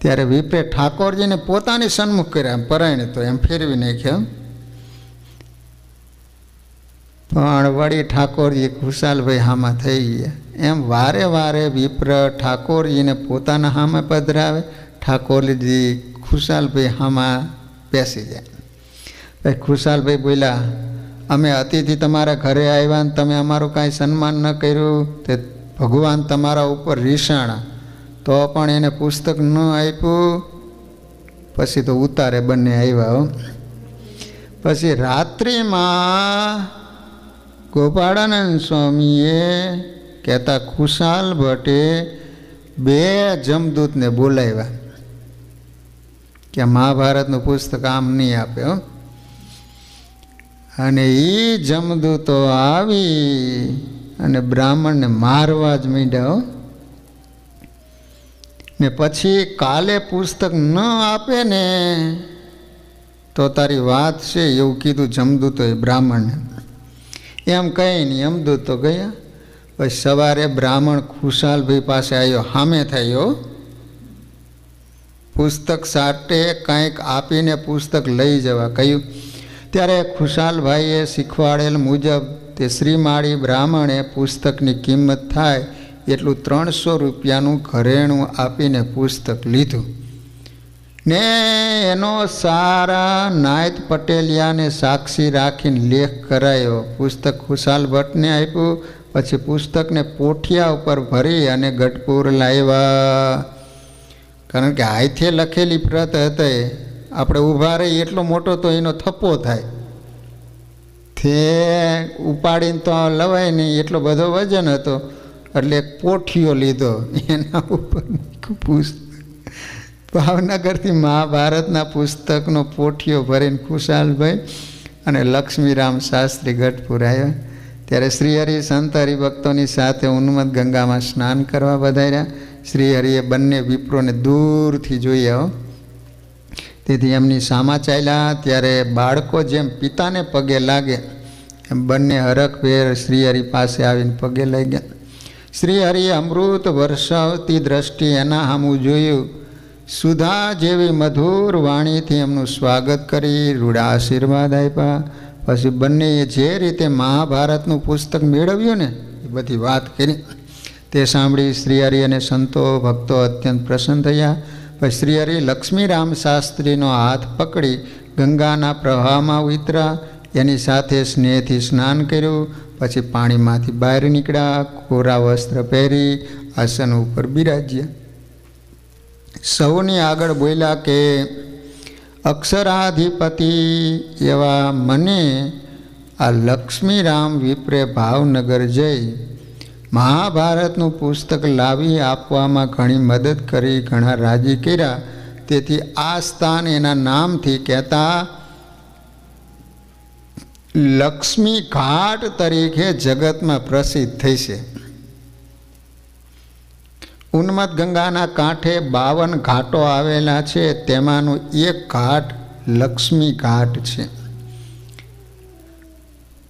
ત્યારે વિપ્રે ઠાકોરજીને પોતાની સન્મુખ કર્યા. પરાયણે તો એમ ફેરવી નાખ્યા. પણ વળી ઠાકોરજી ખુશાલભાઈ હામાં થઈ ગયા. એમ વારે વારે વિપ્ર ઠાકોરજીને પોતાના હામે પધરાવે, ઠાકોરજી ખુશાલભાઈ હામાં બેસી જાય. પછી ખુશાલભાઈ બોલ્યા, અમે અતિથિ તમારા ઘરે આવ્યા ને તમે અમારું કાંઈ સન્માન ન કર્યું, તે ભગવાન તમારા ઉપર રીસાણા, તો પણ એને પુસ્તક ન આપ્યું. પછી તો ઉતારે બંને આવ્યા. પછી રાત્રિમાં ગોપાળાનંદ સ્વામીએ કહેતા ખુશાલ ભટ્ટે 2 જમદૂતને બોલાવ્યા કે મહાભારતનું પુસ્તક આમ નહીં આપે. અને એ જમદૂતો આવી અને બ્રાહ્મણને મારવા જ માંડ્યા. ને પછી કાલે પુસ્તક ન આપે ને તો તારી વાત છે એવું કીધું જમદૂતોએ બ્રાહ્મણને. એમ કહી નહીં જમદૂતો ગયા. પછી સવારે બ્રાહ્મણ ખુશાલભાઈ પાસે આવ્યો, સામે થયો. પુસ્તક સાથે કંઈક આપીને પુસ્તક લઈ જવા કહ્યું. ત્યારે ખુશાલભાઈએ શીખવાડેલ મુજબ તે શ્રીમાળી બ્રાહ્મણે પુસ્તકની કિંમત થાય એટલું 300 રૂપિયાનું ઘરેણું આપીને પુસ્તક લીધું. ને એનો સારા નાયત પટેલિયાને સાક્ષી રાખીને લેખ કરાયો. પુસ્તક ખુશાલ ભટ્ટને આપ્યું. પછી પુસ્તકને પોઠિયા ઉપર ભરી અને ગઢપુર લાવ્યા. કારણ કે હાથે લખેલી પ્રત હતી, આપણે ઊભા રહી એટલો મોટો તો એનો થપ્પો થાય, તે ઉપાડીને તો લવાય નહીં, એટલો બધો વજન હતો. એટલે એક પોઠિયો લીધો, એના ઉપર પુસ્તક ભાવનગરથી મહાભારતના પુસ્તકનો પોઠિયો ભરીને ખુશાલભાઈ અને લક્ષ્મીરામ શાસ્ત્રી ગઢપુર આવ્યા. ત્યારે શ્રીહરિ સંત હરિભક્તોની સાથે ઉન્મત્ત ગંગામાં સ્નાન કરવા વધાર્યા. શ્રીહરિએ બંને વિપ્રોને દૂરથી જોયા. તેથી એમની સામા ચાલ્યા. ત્યારે બાળકો જેમ પિતાને પગે લાગે એમ બંને હરખભેર શ્રીહરિ પાસે આવીને પગે લઈ ગયા. શ્રીહરિએ અમૃત વર્ષાવતી દ્રષ્ટિ એના સામું જોયું. સુધા જેવી મધુર વાણીથી એમનું સ્વાગત કરી રૂડા આશીર્વાદ આપ્યા. પછી બંનેએ જે રીતે મહાભારતનું પુસ્તક મેળવ્યું ને એ બધી વાત કરી. તે સાંભળી શ્રીહરિ અને સંતો ભક્તો અત્યંત પ્રસન્ન થયા. પછી શ્રીહરિ લક્ષ્મીરામ શાસ્ત્રીનો હાથ પકડી ગંગાના પ્રવાહમાં ઉતર્યા. એની સાથે સ્નેહથી સ્નાન કર્યું. પછી પાણીમાંથી બહાર નીકળ્યા. કોરા વસ્ત્ર પહેરી આસન ઉપર બિરાજ્યા. સૌની આગળ બોલ્યા કે અક્ષરાધિપતિ એવા મને આ લક્ષ્મીરામ વિપ્રે ભાવનગર જઈ મહાભારતનું પુસ્તક લાવી આપવામાં ઘણી મદદ કરી, ઘણા રાજી કર્યા. તેથી આ સ્થાન એના નામથી કહેતા લક્ષ્મી ઘાટ તરીકે જગતમાં પ્રસિદ્ધ થઈ છે. ઉન્મત્ત ગંગાના કાંઠે 52 ઘાટો આવેલા છે. તેમાંનું એક ઘાટ લક્ષ્મી ઘાટ છે.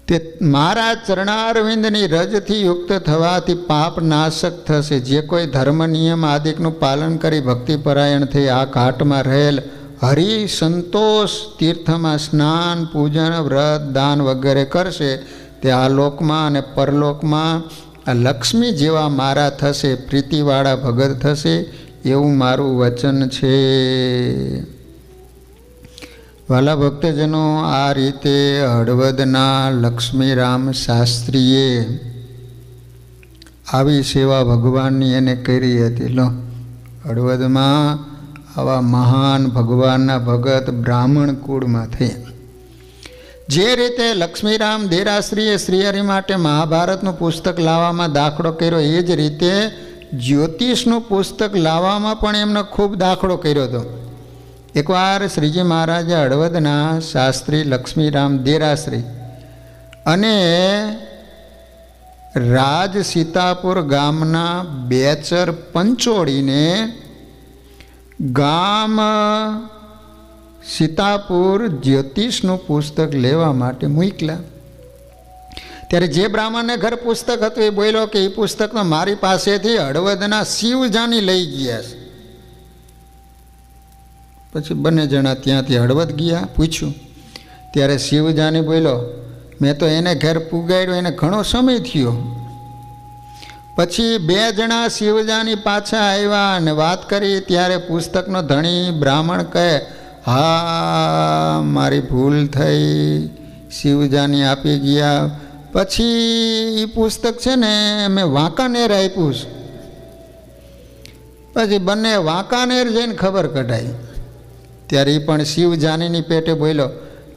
તે મારા ચરણારવિંદની રજથી યુક્ત થવાથી પાપ નાશક થશે. જે કોઈ ધર્મ નિયમ આદિકનું પાલન કરી ભક્તિપરાયણ થઈ આ ઘાટમાં રહેલ હરિ સંતોષ તીર્થમાં સ્નાન પૂજન વ્રત દાન વગેરે કરશે તે આ લોકમાં અને પરલોકમાં આ લક્ષ્મી જેવા મારા થશે, પ્રીતિવાળા ભગત થશે, એવું મારું વચન છે. વાલા ભક્તજનો, આ રીતે હળવદના લક્ષ્મીરામ શાસ્ત્રીએ આવી સેવા ભગવાનની એને કરી હતી. લો, હળવદમાં આવા મહાન ભગવાનના ભગત બ્રાહ્મણ કુળમાં થયા. જે રીતે લક્ષ્મીરામ દેરાશ્રીએ શ્રીહરિ માટે મહાભારતનું પુસ્તક લાવવામાં દાખલો કર્યો, એ જ રીતે જ્યોતિષનું પુસ્તક લાવવામાં પણ એમને ખૂબ દાખલો કર્યો હતો. એકવાર શ્રીજી મહારાજે હળવદના શાસ્ત્રી લક્ષ્મીરામ દેરાશ્રી અને રાજ સીતાપુર ગામના બેચર પંચોળીને ગામ સીતાપુર જ્યોતિષનું પુસ્તક લેવા માટે મોકલ્યા. ત્યારે જે બ્રાહ્મણને ઘર પુસ્તક હતું એ બોલ્યો કે એ પુસ્તક તો મારી પાસેથી હળવદના શિવજાની લઈ ગયા છે. પછી બંને જણા ત્યાંથી હળવદ ગયા, પૂછ્યું. ત્યારે શિવજાની બોલ્યો, મેં તો એને ઘેર પુગાડ્યો, એને ઘણો સમય થયો. પછી બે જણા શિવજાની પાછા આવ્યા અને વાત કરી. ત્યારે પુસ્તકનો ધણી બ્રાહ્મણ કહે, હા મારી ભૂલ થઈ, શિવજાની આપી ગયા. પછી એ પુસ્તક છે ને મેં વાંકાનેર આપ્યું છે. પછી બંને વાંકાનેર જઈને ખબર કઢાઈ. ત્યારે એ પણ શિવજાનીની પેટે બોલ્યો,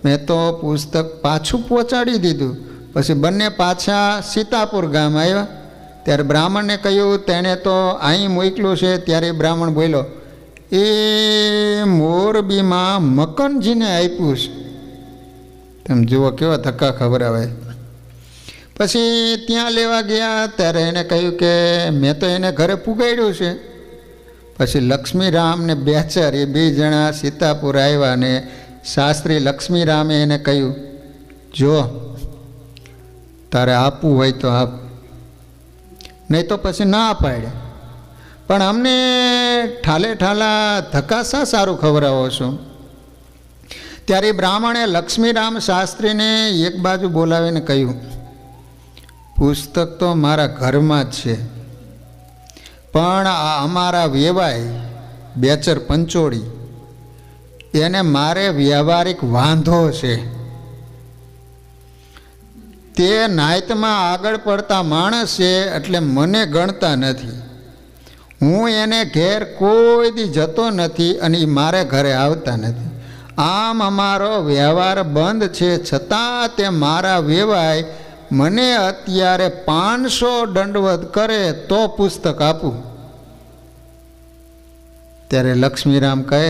મેં તો પુસ્તક પાછું પહોંચાડી દીધું. પછી બંને પાછા સીતાપુર ગામ આવ્યા. ત્યારે બ્રાહ્મણને કહ્યું, તેણે તો અહીં મોકલ્યું છે. ત્યારે બ્રાહ્મણ બોલ્યો, એ મોરબીમાં મકનજીને આપ્યું છે. તમે જુઓ કેવા ધક્કા ખબરાવે. પછી ત્યાં લેવા ગયા. ત્યારે એને કહ્યું કે મેં તો એને ઘરે પુગાડ્યું છે. પછી લક્ષ્મીરામ ને બેચર એ બે જણા સીતાપુર આવ્યા અને શાસ્ત્રી લક્ષ્મીરામે એને કહ્યું, જો તારે આપવું હોય તો આપ, નહીં તો પછી ના પાડે. પણ અમને ઠાલે ઠાલા ધક્કા શા સારું ખવડાવો છો? ત્યારે બ્રાહ્મણે લક્ષ્મીરામ શાસ્ત્રીને એક બાજુ બોલાવીને કહ્યું, પુસ્તક તો મારા ઘરમાં જ છે, પણ આ અમારા વેવાય બેચર પંચોળી એને મારે વ્યવહારિક વાંધો છે. તે નાયતમાં આગળ પડતા માણસ છે, એટલે મને ગણતા નથી. હું એને ઘેર કોઈ દી જતો નથી અને એ મારે ઘરે આવતા નથી. આમ અમારો વ્યવહાર બંધ છે, છતાં તે મારા વેવાય મને અત્યારે 500 દંડવત કરે તો પુસ્તક આપું. ત્યારે લક્ષ્મીરામ કહે,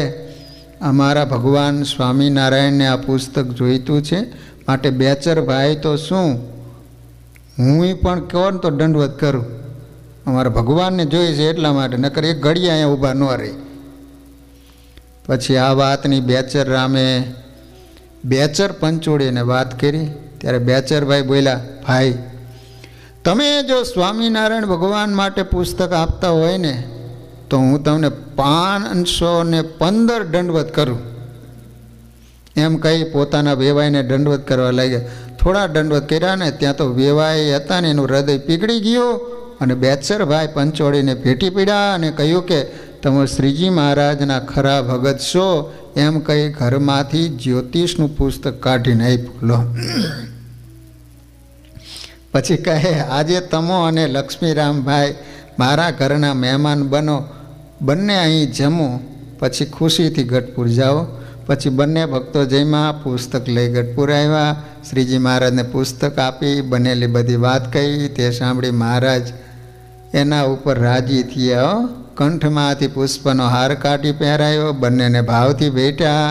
અમારા ભગવાન સ્વામિનારાયણને આ પુસ્તક જોઈતું છે, માટે બેચર ભાઈ તો શું હું પણ કહો ને તો દંડવત કરું. અમારા ભગવાનને જોઈએ છે એટલા માટે, નકર એક ઘડી અહીંયા ઊભા ન રહી. પછી આ વાતની બેચર રામે બેચર પંચોળીને વાત કરી. ત્યારે બેચરભાઈ બોલ્યા, ભાઈ તમે જો સ્વામિનારાયણ ભગવાન માટે પુસ્તક આપતા હોય ને તો હું તમને 515 દંડવત કરું. એમ કહી પોતાના વેવાઈને દંડવત કરવા લાગ્યા. થોડા દંડવત કર્યા ને ત્યાં તો વેવાઈ હતા ને એનું હૃદય પીગળી ગયું અને બેચરભાઈ પંચોળીને ભેટી પીડ્યા અને કહ્યું કે તમે શ્રીજી મહારાજના ખરા ભગત છો. એમ કહી ઘરમાંથી જ્યોતિષનું પુસ્તક કાઢીને આપ્યું. લો પછી કહે, આજે તમો અને લક્ષ્મીરામભાઈ મારા ઘરના મહેમાન બનો, બંને અહીં જમો, પછી ખુશીથી ગઢપુર જાઓ. પછી બંને ભક્તો જમ્યા, પુસ્તક લઈ ગઢપુર આવ્યા. શ્રીજી મહારાજને પુસ્તક આપી, બનેલી બધી વાત કહી. તે સાંભળી મહારાજ એના ઉપર રાજી થયા. કંઠમાંથી પુષ્પનો હાર કાઢી પહેરાયો, બંનેને ભાવથી બેઠા,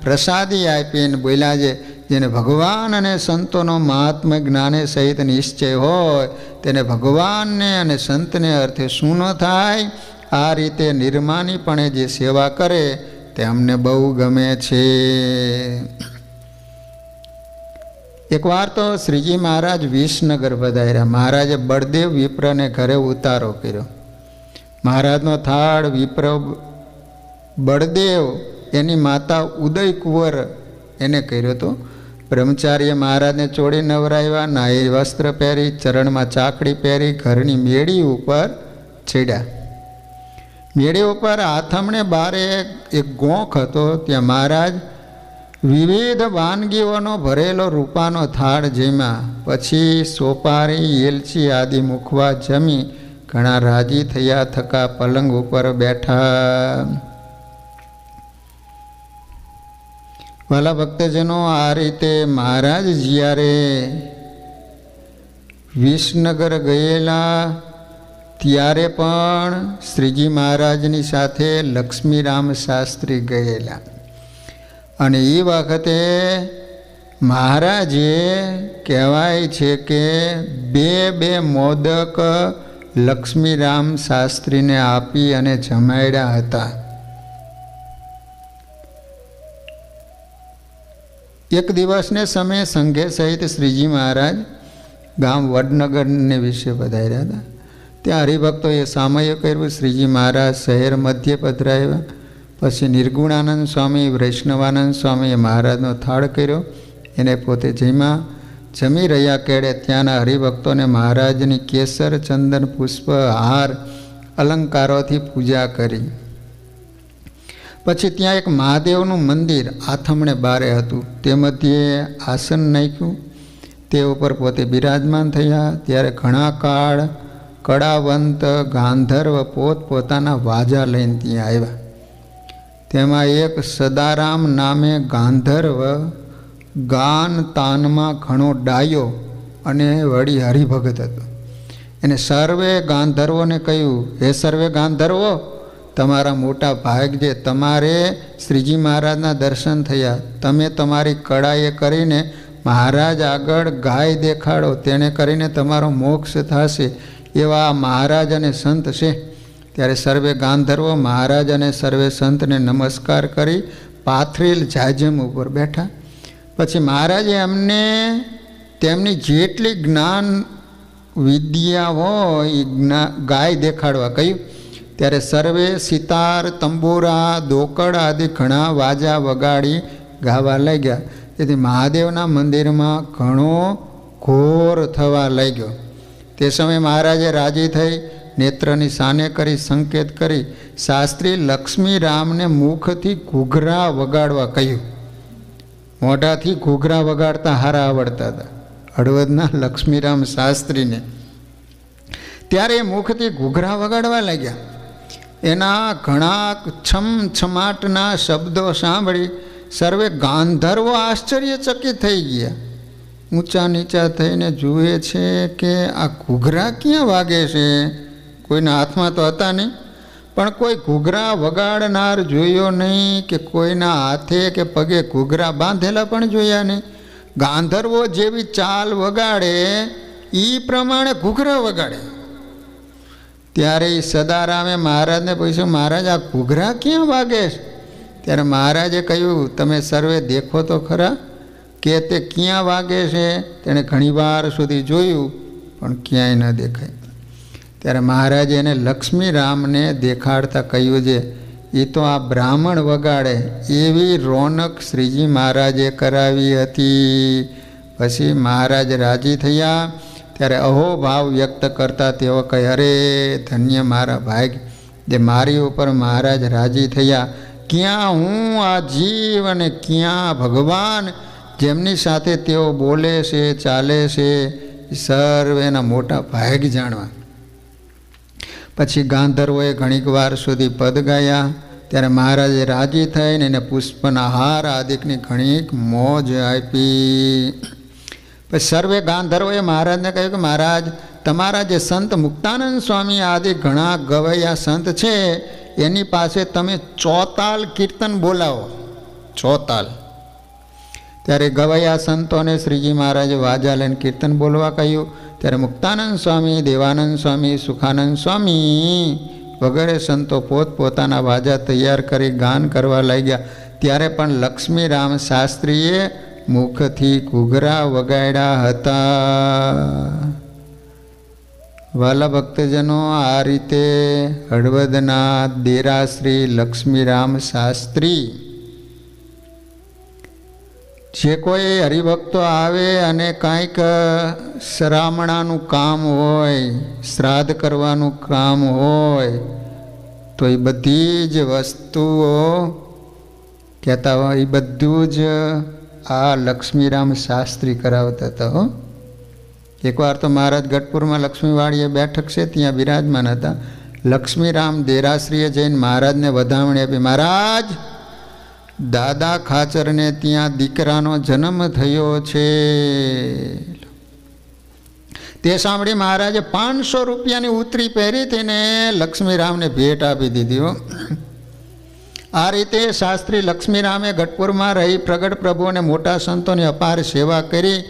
પ્રસાદી આપીને બોલ્યા, જેને ભગવાન અને સંતોનો મહાત્મ્ય જ્ઞાને સહિત નિશ્ચય હોય તેને ભગવાનને અને સંતને અર્થે શું ન થાય. આ રીતે નિર્માનીપણે જે સેવા કરે તે અમને બહુ ગમે છે. એકવાર તો શ્રીજી મહારાજ વિસનગર પધાર્યા. મહારાજે બળદેવ વિપ્રને ઘરે ઉતારો કર્યો. મહારાજનો થાળ વિપ્ર બળદેવ એની માતા ઉદયકુંવર એને કર્યો હતો. બ્રહ્મચારીએ મહારાજને ચોળી નવરાવ્યા, નાહી વસ્ત્ર પહેરી, ચરણમાં ચાકડી પહેરી, ઘરની મેળી ઉપર ચડ્યા. મેળી ઉપર આથમણે બારે એક ગોખ હતો. ત્યાં મહારાજ વિવિધ વાનગીઓનો ભરેલો રૂપાનો થાળ જેમાં પછી સોપારી, એલચી આદિ મુખવા જમી ઘણા રાજી થયા થકા પલંગ ઉપર બેઠા. વાલા ભક્તજનો, આ રીતે મહારાજ જ્યારે વિસનગર ગયેલા ત્યારે પણ શ્રીજી મહારાજની સાથે લક્ષ્મીરામ શાસ્ત્રી ગયેલા. અને એ વખતે મહારાજે કહેવાય છે કે બે મોદક લક્ષ્મીરામ શાસ્ત્રીને આપી અને જમાડ્યા હતા. એક દિવસને સમયે સંઘે સહિત શ્રીજી મહારાજ ગામ વડનગરને વિશે પધાર્યા હતા. ત્યાં હરિભક્તોએ સામય કર્યું. શ્રીજી મહારાજ શહેર મધ્ય પધરાવ્યા. પછી નિર્ગુણાનંદ સ્વામી, વૈષ્ણવાનંદ સ્વામીએ મહારાજનો થાળ કર્યો. એને પોતે જમી રહ્યા કેળે ત્યાંના હરિભક્તોને મહારાજની કેસર, ચંદન, પુષ્પ, હાર, અલંકારોથી પૂજા કરી. પછી ત્યાં એક મહાદેવનું મંદિર આથમણે બારે હતું. તે મધ્યે આસન નાખ્યું. તે ઉપર પોતે બિરાજમાન થયા. ત્યારે ઘણા કાળ કળાવંત ગાંધર્વ પોતપોતાના વાજા લઈને ત્યાં આવ્યા. તેમાં એક સદારામ નામે ગાંધર્વ ગાન તાનમાં ઘણો ડાયો અને વળી હરિભગત હતો. એને સર્વે ગાંધર્વોને કહ્યું, હે સર્વે ગાંધર્વો, તમારા મોટા ભાગ જે તમારે શ્રીજી મહારાજના દર્શન થયા. તમે તમારી કળાએ કરીને મહારાજ આગળ ગાય દેખાડો, તેણે કરીને તમારો મોક્ષ થશે એવા મહારાજ અને સંત છે. ત્યારે સર્વે ગાંધર્વો મહારાજ અને સર્વે સંતને નમસ્કાર કરી પાથરેલ જાજમ ઉપર બેઠા. પછી મહારાજે એમને તેમની જેટલી જ્ઞાન વિદ્યા હોય એ ગાય દેખાડવા કહ્યું. ત્યારે સર્વે સિતાર, તંબુરા, દોકડ આદિ ઘણા વાજા વગાડી ગાવા લાગ્યા. તેથી મહાદેવના મંદિરમાં ઘણો ઘોર થવા લાગ્યો. તે સમયે મહારાજે રાજી થઈ નેત્રની સાને કરી સંકેત કરી શાસ્ત્રી લક્ષ્મીરામને મુખથી ઘૂઘરા વગાડવા કહ્યું. મોઢાથી ઘૂઘરા વગાડતા હારા આવડતા હતા હળવદના લક્ષ્મીરામ શાસ્ત્રીને. ત્યારે મુખથી ઘૂઘરા વગાડવા લાગ્યા. એના ઘણા છમછમાટના શબ્દો સાંભળી સર્વે ગાંધર્વો આશ્ચર્યચકિત થઈ ગયા. ઊંચા નીચા થઈને જુએ છે કે આ ઘૂઘરા ક્યાં વાગે છે. કોઈના હાથમાં તો હતા નહીં, પણ કોઈ ઘૂઘરા વગાડનાર જોયો નહીં કે કોઈના હાથે કે પગે ઘૂઘરા બાંધેલા પણ જોયા નહીં. ગાંધર્વો જેવી ચાલ વગાડે એ પ્રમાણે ઘૂઘરા વગાડે. ત્યારે એ સદારામે મહારાજને પૂછ્યું, મહારાજ આ ઘૂઘરા ક્યાં વાગે છે? ત્યારે મહારાજે કહ્યું, તમે સર્વે દેખો તો ખરા કે તે ક્યાં વાગે છે. તેણે ઘણીવાર સુધી જોયું પણ ક્યાંય ન દેખાય. ત્યારે મહારાજે એને લક્ષ્મીરામને દેખાડતા કહ્યું છે, એ તો આ બ્રાહ્મણ વગાડે એવી રોનક શ્રીજી મહારાજે કરાવી હતી. પછી મહારાજ રાજી થયા. ત્યારે અહોભાવ વ્યક્ત કરતા તેઓ કહે, અરે ધન્ય મારા ભાગ જે મારી ઉપર મહારાજ રાજી થયા. ક્યાં હું આ જીવ અને ક્યાં ભગવાન જેમની સાથે તેઓ બોલે છે, ચાલે છે, સર્વેના મોટા ભાગ જાણવા. પછી ગાંધર્વોએ ઘણીક વાર સુધી પદ ગાયા. ત્યારે મહારાજે રાજી થઈને એને પુષ્પના હાર આદિકની ઘણીક મોજ આપી. પછી સર્વે ગાંધર્વોએ મહારાજને કહ્યું કે મહારાજ તમારા જે સંત મુક્તાનંદ સ્વામી આદિ ઘણા ગવૈયા સંત છે એની પાસે તમે ચોતાલ કીર્તન બોલાવો. ચોતાલ. ત્યારે ગવૈયા સંતોને શ્રીજી મહારાજે વાજા લઈને કીર્તન બોલવા કહ્યું. ત્યારે મુક્તાનંદ સ્વામી, દેવાનંદ સ્વામી, સુખાનંદ સ્વામી વગેરે સંતો પોતપોતાના વાજા તૈયાર કરી ગાન કરવા લાગ્યા. ત્યારે પણ લક્ષ્મીરામ શાસ્ત્રીએ મુખથી ઘૂઘરા વગાડ્યા હતા. વાલા ભક્તજનો, આ રીતે હળવદના દેરાશ્રી લક્ષ્મીરામ શાસ્ત્રી જે કોઈ હરિભક્તો આવે અને કાંઈક શ્રામણાનું કામ હોય, શ્રાદ્ધ કરવાનું કામ હોય તો એ બધી જ વસ્તુઓ કહેતા હોય એ બધું જ આ લક્ષ્મીરામ શાસ્ત્રી કરાવતા હતા. એકવાર તો મહારાજ ગઢપુરમાં લક્ષ્મીવાડીએ બેઠક છે ત્યાં બિરાજમાન હતા. લક્ષ્મીરામ દેરાશ્રીએ જઈને મહારાજને વધામણી આપી, મહારાજ દાદા ખાચરને ત્યાં દીકરાનો જન્મ થયો છે. તે સાંભળી મહારાજે 500 રૂપિયાની ઉતરી પહેરી તેને લક્ષ્મીરામને ભેટ આપી દીધી. આ રીતે શાસ્ત્રી લક્ષ્મીરામે ગઢપુરમાં રહી પ્રગટ પ્રભુ અને મોટા સંતોની અપાર સેવા કરી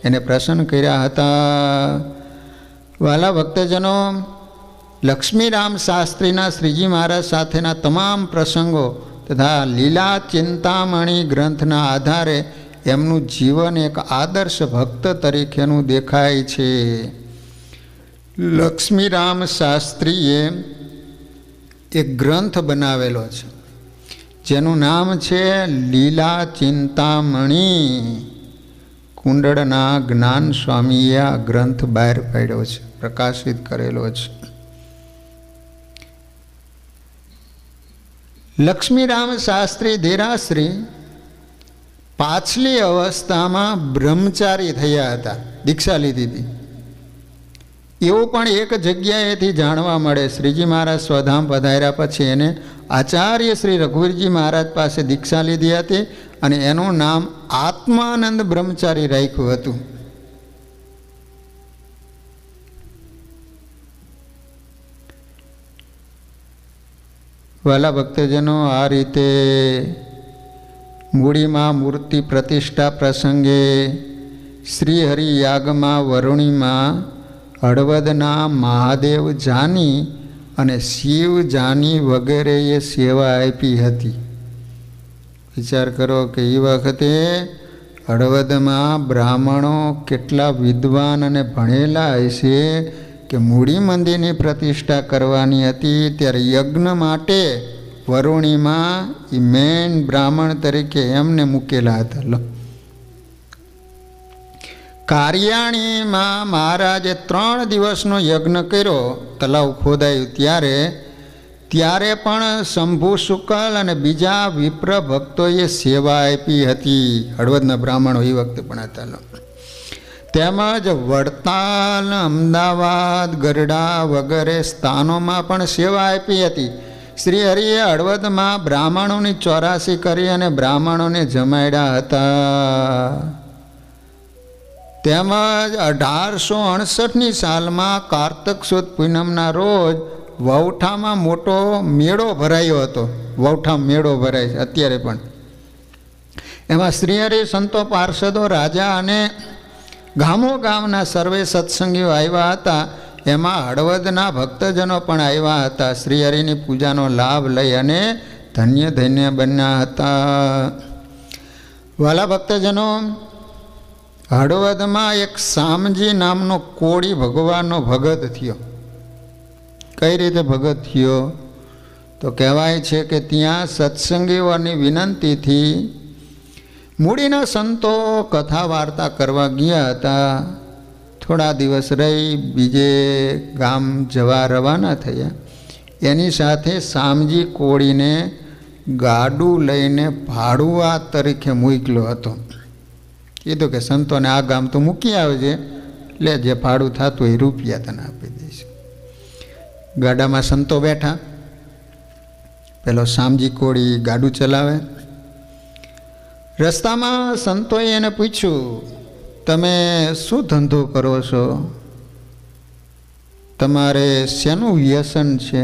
એને પ્રસન્ન કર્યા હતા. વાલા ભક્તજનો, લક્ષ્મીરામ શાસ્ત્રીના શ્રીજી મહારાજ સાથેના તમામ પ્રસંગો તથા લીલા ચિંતામણી ગ્રંથના આધારે એમનું જીવન એક આદર્શ ભક્ત તરીકેનું દેખાય છે. લક્ષ્મીરામ શાસ્ત્રીએ એક ગ્રંથ બનાવેલો છે જેનું નામ છે લીલા ચિંતામણી. કુંડળના જ્ઞાન સ્વામીએ આ ગ્રંથ બહાર પાડ્યો છે, પ્રકાશિત કરેલો છે. લક્ષ્મીરામ શાસ્ત્રી ધીરાશ્રી પાછલી અવસ્થામાં બ્રહ્મચારી થયા હતા, દીક્ષા લીધી હતી. એવું પણ એક જગ્યાએથી જાણવા મળે. શ્રીજી મહારાજ સ્વધામ પધાર્યા પછી એને આચાર્ય શ્રી રઘુવીરજી મહારાજ પાસે દીક્ષા લીધી હતી અને એનું નામ આત્માનંદ બ્રહ્મચારી રાખ્યું હતું. વાલા ભક્તજનો, આ રીતે મૂડીમાં મૂર્તિ પ્રતિષ્ઠા પ્રસંગે શ્રીહરિ યાગમાં વરુણીમાં હળવદના મહાદેવ જાની અને શિવ જાની વગેરેએ સેવા આપી હતી. વિચાર કરો કે એ વખતે હળવદમાં બ્રાહ્મણો કેટલા વિદ્વાન અને ભણેલા હશે કે મૂડી મંદિરની પ્રતિષ્ઠા કરવાની હતી, ત્યારે યજ્ઞ માટે વરુણીમાં એ મેન બ્રાહ્મણ તરીકે એમને મૂકેલા હતા. કારિયાણીમાં મહારાજે 3 દિવસનો યજ્ઞ કર્યો, તલાવ ખોદાયું ત્યારે પણ શંભુ શુકલ અને બીજા વિપ્ર ભક્તોએ સેવા આપી હતી. હળવદના બ્રાહ્મણો એ વખતે પણ હતા. તેમજ વડતાલ, અમદાવાદ, ગરડા વગેરે સ્થાનોમાં પણ સેવા આપી હતી. શ્રી હરિએ હળવદમાં બ્રાહ્મણોની 84 કરી અને બ્રાહ્મણોને જમાડ્યા હતા. તેમજ 1868ની સાલમાં કારતક સુદ પૂનમના રોજ વૌઠામાં મોટો મેળો ભરાયો હતો. વૌઠા મેળો ભરાય છે અત્યારે પણ. એમાં શ્રીહરિ સંતો, પાર્ષદો, રાજા અને ગામો ગામના સર્વે સત્સંગીઓ આવ્યા હતા. એમાં હળવદના ભક્તજનો પણ આવ્યા હતા. શ્રીહરિની પૂજાનો લાભ લઈ અને ધન્ય ધન્ય બન્યા હતા. વાલા ભક્તજનો, હળવદમાં એક શામજી નામનો કોળી ભગવાનનો ભગત થયો. કઈ રીતે ભગત થયો? તો કહેવાય છે કે ત્યાં સત્સંગીઓની વિનંતીથી મૂડીના સંતો કથા વાર્તા કરવા ગયા હતા. થોડા દિવસ રહી બીજે ગામ જવા રવાના થયા. એની સાથે શામજી કોળીને ગાડું લઈને ભાડુઆ તરીકે મૂકેલો હતો. કીધું કે સંતોને આ ગામ તો મૂકી આવે છે, એટલે જે ભાડું થતું એ રૂપિયા તને આપી દઈશ. ગાડામાં સંતો બેઠા. પેલો શામજી કોળી ગાડું ચલાવે. રસ્તામાં સંતોએ એને પૂછ્યું, તમે શું ધંધો કરો છો? તમારે શેનું વ્યસન છે?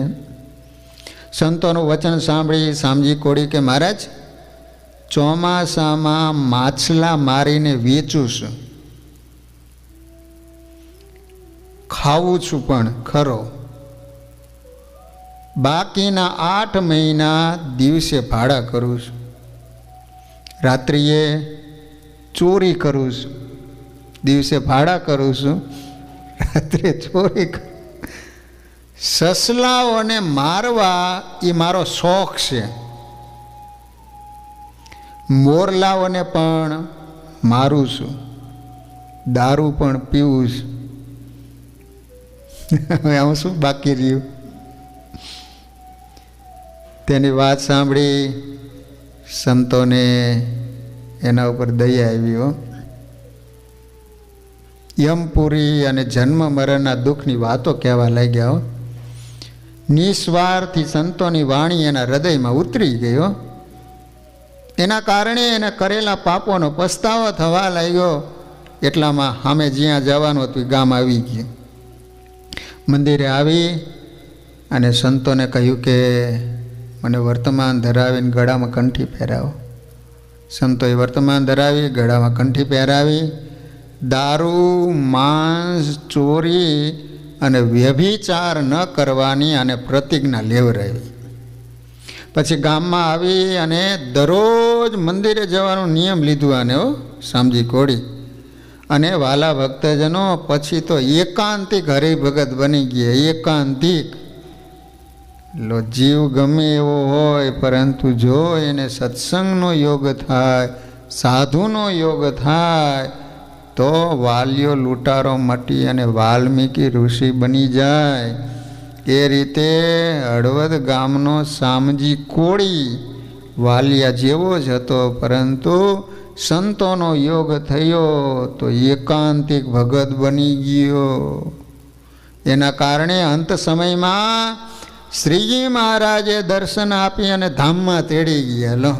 સંતોનું વચન સાંભળી શામજી કોળી કે મહારાજ, ચોમાસામાં માછલા મારીને વેચું છું, ખાવું છું પણ ખરો. બાકીના 8 મહિના દિવસે ભાડા કરું છું, રાત્રિએ ચોરી કરું છું. દિવસે ભાડા કરું છું, રાત્રે ચોરી કરું. સસલાઓને મારવા એ મારો શોખ છે. મોરલાઓને પણ મારું છું, દારૂ પણ પીવું છું. હવે હું શું બાકી રહ્યું? તેની વાત સાંભળી સંતોને એના ઉપર દયા આવી. યમપુરી અને જન્મ મરણના દુઃખની વાતો કહેવા લાગ્યા. નિસ્વાર્થી સંતોની વાણી એના હૃદયમાં ઉતરી ગયો. એના કારણે એને કરેલા પાપોનો પસ્તાવો થવા લાગ્યો. એટલામાં સામે જ્યાં જવાનું હતું ગામ આવી ગયું. મંદિરે આવી અને સંતોને કહ્યું કે મને વર્તમાન ધરાવીને ગળામાં કંઠી પહેરાવો. સંતોએ વર્તમાન ધરાવી, ગળામાં કંઠી પહેરાવી, દારૂ, માંસ, ચોરી અને વ્યભિચાર ન કરવાની અને પ્રતિજ્ઞા લેવરાવી. પછી ગામમાં આવી અને દરરોજ મંદિરે જવાનું નિયમ લીધું આને શામજી કોળી. અને વાલા ભક્તજનો પછી તો એકાંતિક હરિભગત બની ગયા. એકાંતિક લો જીવ ગમે એવો હોય, પરંતુ જો એને સત્સંગનો યોગ થાય, સાધુનો યોગ થાય, તો વાલ્યો લૂંટારો મટી અને વાલ્મીકી ઋષિ બની જાય. એ રીતે હળવદ ગામનો શામજી કોળી વાલિયા જેવો જ હતો, પરંતુ સંતોનો યોગ થયો તો એકાંતિક ભગત બની ગયો. એના કારણે અંત સમયમાં શ્રીજી મહારાજે દર્શન આપી અને ધામમાં તેડી ગયા. લો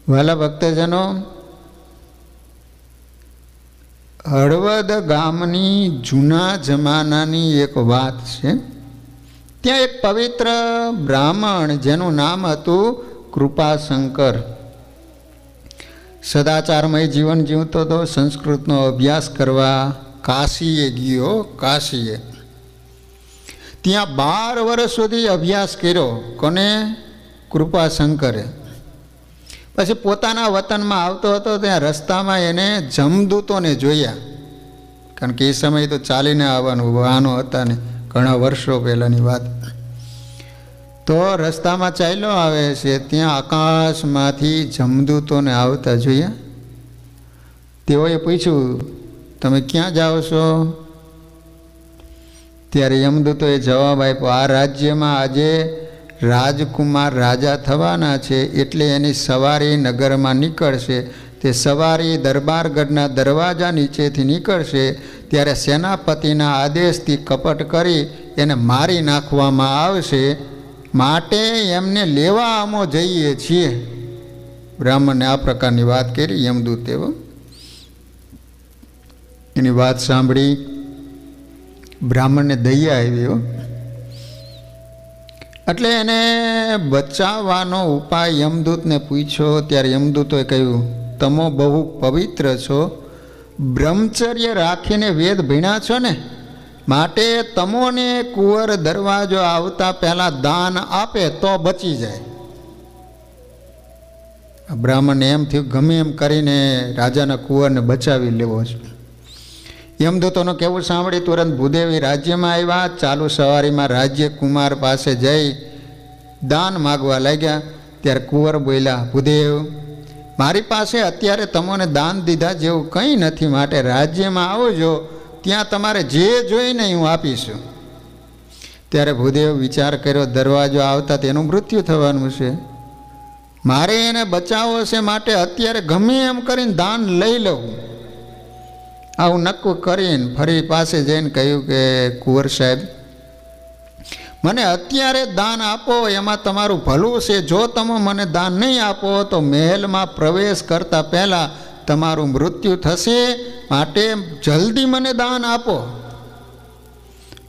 વાલા ભક્તજનો, હળવદ ગામની જૂના જમાનાની એક વાત છે. ત્યાં એક પવિત્ર બ્રાહ્મણ જેનું નામ હતું કૃપાશંકર, સદાચારમય જીવન જીવતો હતો. સંસ્કૃતનો અભ્યાસ કરવા કાશીએ ગયો. કાશીએ ત્યાં 12 વર્ષ સુધી અભ્યાસ કર્યો. કોને? કૃપાશંકરે. પછી પોતાના વતનમાં આવતો હતો, ત્યાં રસ્તામાં એને જમદૂતોને જોયા. કારણ કે એ સમય તો ચાલીને આવવાનું, વાહનો હતા ને, ઘણા વર્ષો પહેલાંની વાત. તો રસ્તામાં ચાલ્યો આવે છે, ત્યાં આકાશમાંથી જમદૂતોને આવતા જોયા. તેઓએ પૂછ્યું, તમે ક્યાં જાઓ છો? ત્યારે યમદૂતોએ જવાબ આપ્યો, આ રાજ્યમાં આજે રાજકુમાર રાજા થવાના છે, એટલે એની સવારી નગરમાં નીકળશે. તે સવારી દરબારગઢના દરવાજા નીચેથી નીકળશે, ત્યારે સેનાપતિના આદેશથી કપટ કરી એને મારી નાખવામાં આવશે. માટે એમને લેવા અમો જઈએ છીએ. બ્રાહ્મણને આ પ્રકારની વાત કરી યમદૂતે. એની વાત સાંભળી બ્રાહ્મણને દયા આવી. એટલે એને બચાવવાનો ઉપાય યમદૂતને પૂછ્યો. ત્યારે યમદૂતોએ કહ્યું, તમે બહુ પવિત્ર છો, બ્રહ્મચર્ય રાખીને વેદ ભણ્યા છો ને, માટે તમોને કુંવર દરવાજો આવતા પહેલાં દાન આપે તો બચી જાય. બ્રાહ્મણને એમ થયું, ગમે એમ કરીને રાજાના કુંવરને બચાવી લેવો છે. યમદૂતોનું કહેવું સાંભળી તુરંત ભૂદેવી રાજ્યમાં આવ્યા. ચાલુ સવારીમાં રાજ્ય કુમાર પાસે જઈ દાન માગવા લાગ્યા. ત્યારે કુંવર બોલ્યા, ભૂદેવ, મારી પાસે અત્યારે તમને દાન દીધા જેવું કંઈ નથી, માટે રાજ્યમાં આવજો, ત્યાં તમારે જે જોઈને હું આપીશું. ત્યારે ભૂદેવ વિચાર કર્યો, દરવાજો આવતા તેનું મૃત્યુ થવાનું છે, મારે એને બચાવવો છે, માટે અત્યારે ગમે એમ કરીને દાન લઈ લઉં. આવું નક્કી કરીને ફરી પાસે જઈને કહ્યું કે કુંવર સાહેબ, મને અત્યારે દાન આપો, એમાં તમારું ભલું છે. જો તમે મને દાન નહીં આપો તો મહેલમાં પ્રવેશ કરતાં પહેલાં તમારું મૃત્યુ થશે, માટે જલ્દી મને દાન આપો.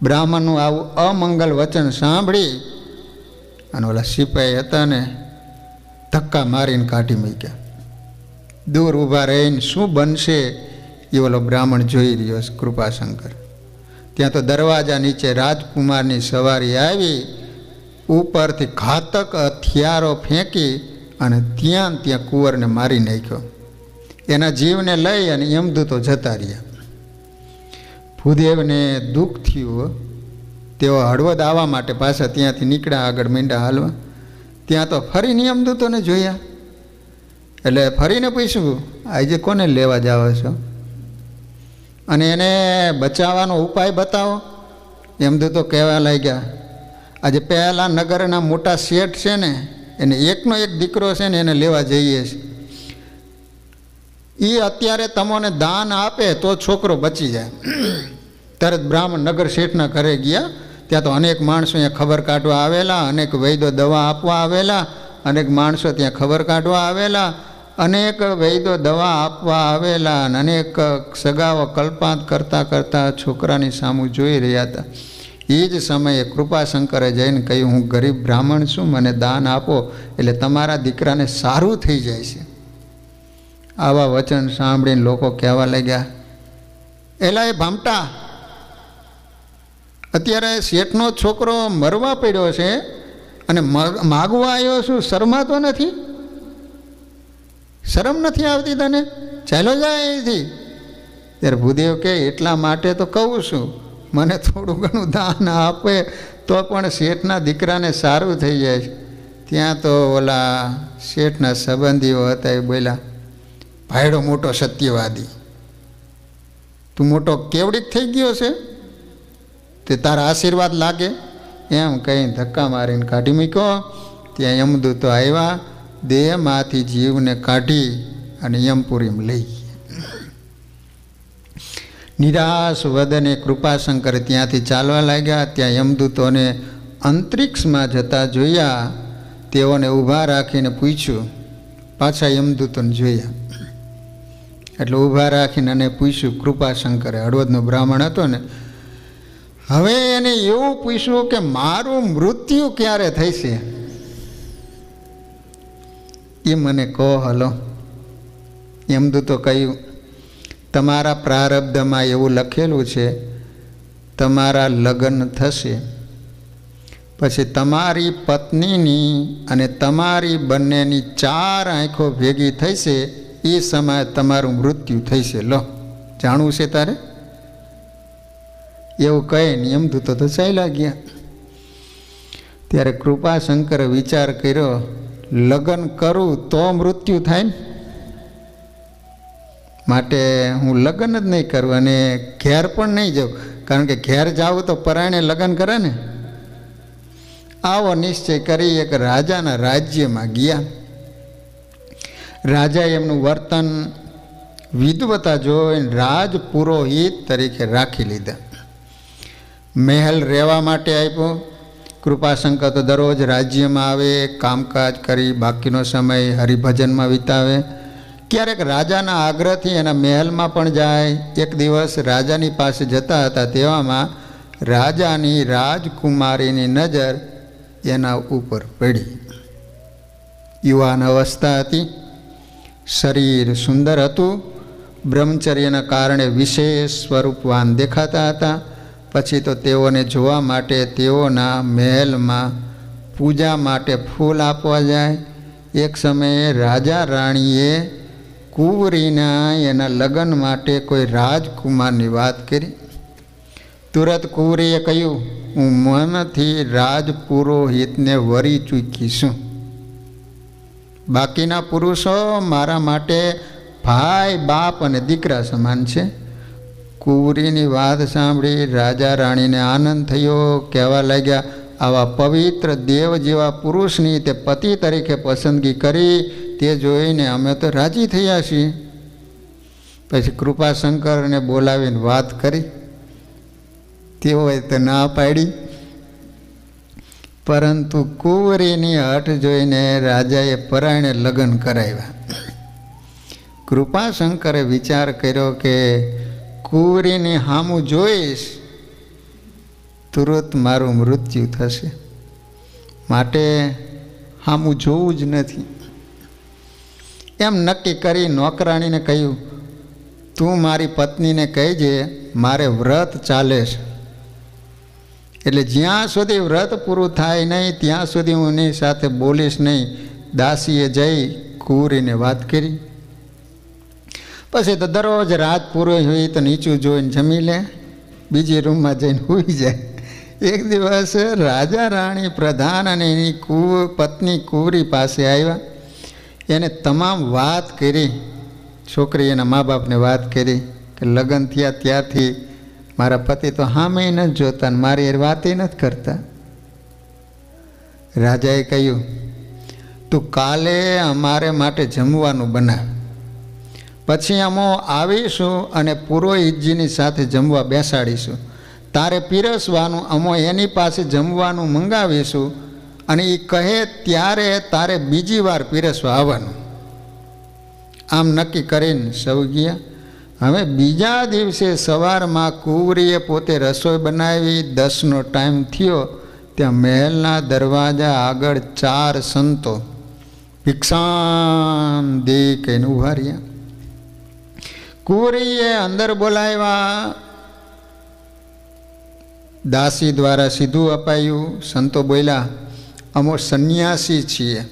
બ્રાહ્મણનું આવું અમંગલ વચન સાંભળી અને ઓલા સિપાહી હતા ને, ધક્કા મારીને કાઢી મૂક્યા. દૂર ઊભા રહીને શું બનશે એ ઓલો બ્રાહ્મણ જોઈ રહ્યો છે, કૃપાશંકર. ત્યાં તો દરવાજા નીચે રાજકુમારની સવારી આવી, ઉપરથી ઘાતક હથિયારો ફેંકી અને ત્યાં કુંવરને મારી નાખ્યો. એના જીવને લઈ અને યમદૂતો જતા રહ્યા. ભૂદેવને દુઃખ થયું. તેઓ હળવદ આવવા માટે પાછા ત્યાંથી નીકળ્યા, આગળ મીંડા હાલવા. ત્યાં તો ફરીને યમદૂતોને જોયા. એટલે ફરીને પૂછ્યું, આજે કોને લેવા જાવ છો અને એને બચાવવાનો ઉપાય બતાવો. યમદૂતો કહેવા લાગ્યા, આજે પહેલાં નગરના મોટા શેઠ છે ને, એને એકનો એક દીકરો છે ને, એને લેવા જઈએ છીએ. એ અત્યારે તમને દાન આપે તો છોકરો બચી જાય. તરત બ્રાહ્મણ નગર શેઠના ઘરે ગયા. ત્યાં તો અનેક માણસો અહીંયા ખબર કાઢવા આવેલા, અનેક વૈદ્યો દવા આપવા આવેલા, અનેક માણસો ત્યાં ખબર કાઢવા આવેલા. અનેક વૈદો દવા આપવા આવેલા અને અનેક સગાઓ કલ્પાંત કરતાં કરતાં છોકરાની સામું જોઈ રહ્યા હતા. એ જ સમયે કૃપાશંકરે જઈને કહ્યું, હું ગરીબ બ્રાહ્મણ છું, મને દાન આપો એટલે તમારા દીકરાને સારું થઈ જાય છે. આવા વચન સાંભળીને લોકો કહેવા લાગ્યા, એલા એ ભામટા, અત્યારે શેઠનો છોકરો મરવા પડ્યો છે અને માગવા આવ્યો છું, શરમાતો નથી? શરમ નથી આવતી તને? ચાલો જાય અહીંથી. ત્યારે ભૂદેવ કહે, એટલા માટે તો કહું છું, મને થોડું ઘણું દાન આપે તો પણ શેઠના દીકરાને સારું થઈ જાય. ત્યાં તો ઓલા શેઠના સંબંધીઓ હતા, એ બોલ્યા, ભાઈડો મોટો સત્યવાદી, તું મોટો કેવડીક થઈ ગયો છે, તે તારા આશીર્વાદ લાગે, એમ કહી ધક્કા મારીને કાઢી મૂક્યો. ત્યાં યમદૂતો આવ્યા, દેહમાંથી જીવને કાઢી અને યમપુરીમાં લઈ ગયા. નિરાશ વદને કૃપાશંકર ત્યાંથી ચાલવા લાગ્યા. ત્યાં યમદૂતોને અંતરિક્ષમાં જતા જોયા. તેઓને ઊભા રાખીને પૂછ્યું, પાછા યમદૂતોને જોયા એટલે ઊભા રાખીને અને પૂછ્યું, કૃપાશંકરે, હળવદનો બ્રાહ્મણ હતો ને, હવે એને એવું પૂછ્યું કે મારું મૃત્યુ ક્યારે થશે એ મને કહો. હલો. યમદૂતો કહ્યું, તમારા પ્રારબ્ધમાં એવું લખેલું છે, તમારા લગ્ન થશે, પછી તમારી પત્નીની અને તમારી બંનેની 4 આંખો ભેગી થશે, એ સમયે તમારું મૃત્યુ થશે. લો, જાણવું છે તારે? એવું કહીને યમદૂતો તો ચાલ્યા ગયા. ત્યારે કૃપાશંકરે વિચાર કર્યો, લગ્ન કરું તો મૃત્યુ થાય ને, માટે હું લગ્ન જ નહીં કરું અને ઘેર પણ નહીં જાઉં, કારણ કે ઘેર જાઉં તો પરાયણે લગ્ન કરે ને. આવો નિશ્ચય કરી એક રાજાના રાજ્યમાં ગયા. રાજાએ એમનું વર્તન વિદવતા જોઈને રાજપુરોહિત તરીકે રાખી લીધા. મહેલ રહેવા માટે આપ્યો. કૃપાશંકર તો દરરોજ રાજ્યમાં આવે, કામકાજ કરી બાકીનો સમય હરિભજનમાં વિતાવે. ક્યારેક રાજાના આગ્રહથી એના મહેલમાં પણ જાય. એક દિવસ રાજાની પાસે જતા હતા, તેવામાં રાજાની રાજકુમારીની નજર એના ઉપર પડી. યુવાન અવસ્થા હતી, શરીર સુંદર હતું, બ્રહ્મચર્યના કારણે વિશેષ સ્વરૂપવાન દેખાતા હતા. પછી તો તેઓને જોવા માટે તેઓના મહેલમાં પૂજા માટે ફૂલ આપવા જાય. એક સમયે રાજા રાણીએ કુંવરીના એના લગ્ન માટે કોઈ રાજકુમારની વાત કરી. તુરત કુંવરીએ કહ્યું, હું મનથી રાજપુરોહિતને વરી ચૂકી છું. બાકીના પુરુષો મારા માટે ભાઈ, બાપ અને દીકરા સમાન છે. કુંવરીની વાત સાંભળી રાજા રાણીને આનંદ થયો. કહેવા લાગ્યા, આવા પવિત્ર દેવ જેવા પુરુષની તે પતિ તરીકે પસંદગી કરી, તે જોઈને અમે તો રાજી થયા છીએ. પછી કૃપાશંકરને બોલાવીને વાત કરી. તેઓએ તો ના પાડી, પરંતુ કુંવરીની હઠ જોઈને રાજાએ પરાયણે લગ્ન કરાવ્યા. કૃપાશંકરે વિચાર કર્યો કે કુંવરીની સામું જોઈશ તુરત મારું મૃત્યુ થશે, માટે સામું જોવું જ નથી. એમ નક્કી કરી નોકરાણીને કહ્યું, તું મારી પત્નીને કહેજે મારે વ્રત ચાલે છે, એટલે જ્યાં સુધી વ્રત પૂરું થાય નહીં ત્યાં સુધી હું એની સાથે બોલીશ નહીં. દાસીએ જઈ કુંવરીને વાત કરી. પછી તો દરરોજ રાત પૂરી હોય તો નીચું જોઈને જમી લે, બીજી રૂમમાં જઈને સૂઈ જાય. એક દિવસ રાજા રાણી પ્રધાન અને એની પત્ની કુંવરી પાસે આવ્યા. એને તમામ વાત કરી. છોકરી એના મા બાપને વાત કરી કે લગ્ન થયા ત્યારથી મારા પતિ તો સામે નથી જોતા ને મારી વાતે નથી કરતા. રાજાએ કહ્યું, તું કાલે અમારે માટે જમવાનું બનાવ, પછી અમે આવીશું અને પુરોહિતજીની સાથે જમવા બેસાડીશું. તારે પીરસવાનું અમે એની પાસે જમવાનું મંગાવીશું અને એ કહે ત્યારે તારે બીજી વાર પીરસવા આવવાનું. આમ નક્કી કરીને સૌ ગયા. હવે બીજા દિવસે સવારમાં કુંવરીએ પોતે રસોઈ બનાવી. 10નો ટાઈમ થયો. ત્યાં મહેલના દરવાજા આગળ 4 સંતો ભિક્ષામ દે કહીને ઉભા રહ્યા. કુંવરીએ અંદર બોલાવ્યા. દાસી દ્વારા સીધું અપાયું. સંતો બોલ્યા, અમો સંન્યાસી છીએ,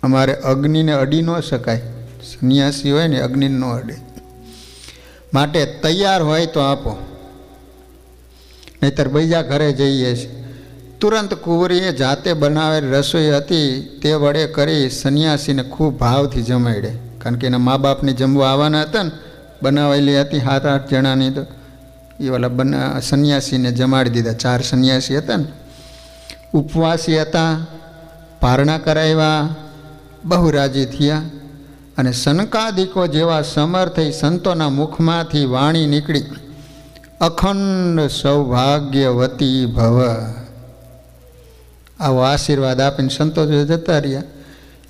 અમારે અગ્નિને અડી ન શકાય. સંન્યાસી હોય ને અગ્નિ ન અડે, માટે તૈયાર હોય તો આપો, નહીતર બીજા ઘરે જઈએ છીએ. તુરંત કુંવરીએ જાતે બનાવેલ રસોઈ હતી તે વડે કરી સંન્યાસીને ખૂબ ભાવથી જમાડે. કારણ કે એના મા બાપને જમવા આવવાના હતા ને, બનાવેલી હતી 7-8 જણાની. તો એ વાલા સંન્યાસીને જમાડી દીધા. 4 સંન્યાસી હતા ને, ઉપવાસી હતા. પારણા કરાવ્યા, બહુ રાજી થયા. અને સનકાદિકો જેવા સમર્થ સંતોના મુખમાંથી વાણી નીકળી, અખંડ સૌભાગ્યવતી ભવ. આવો આશીર્વાદ આપીને સંતો જતા રહ્યા.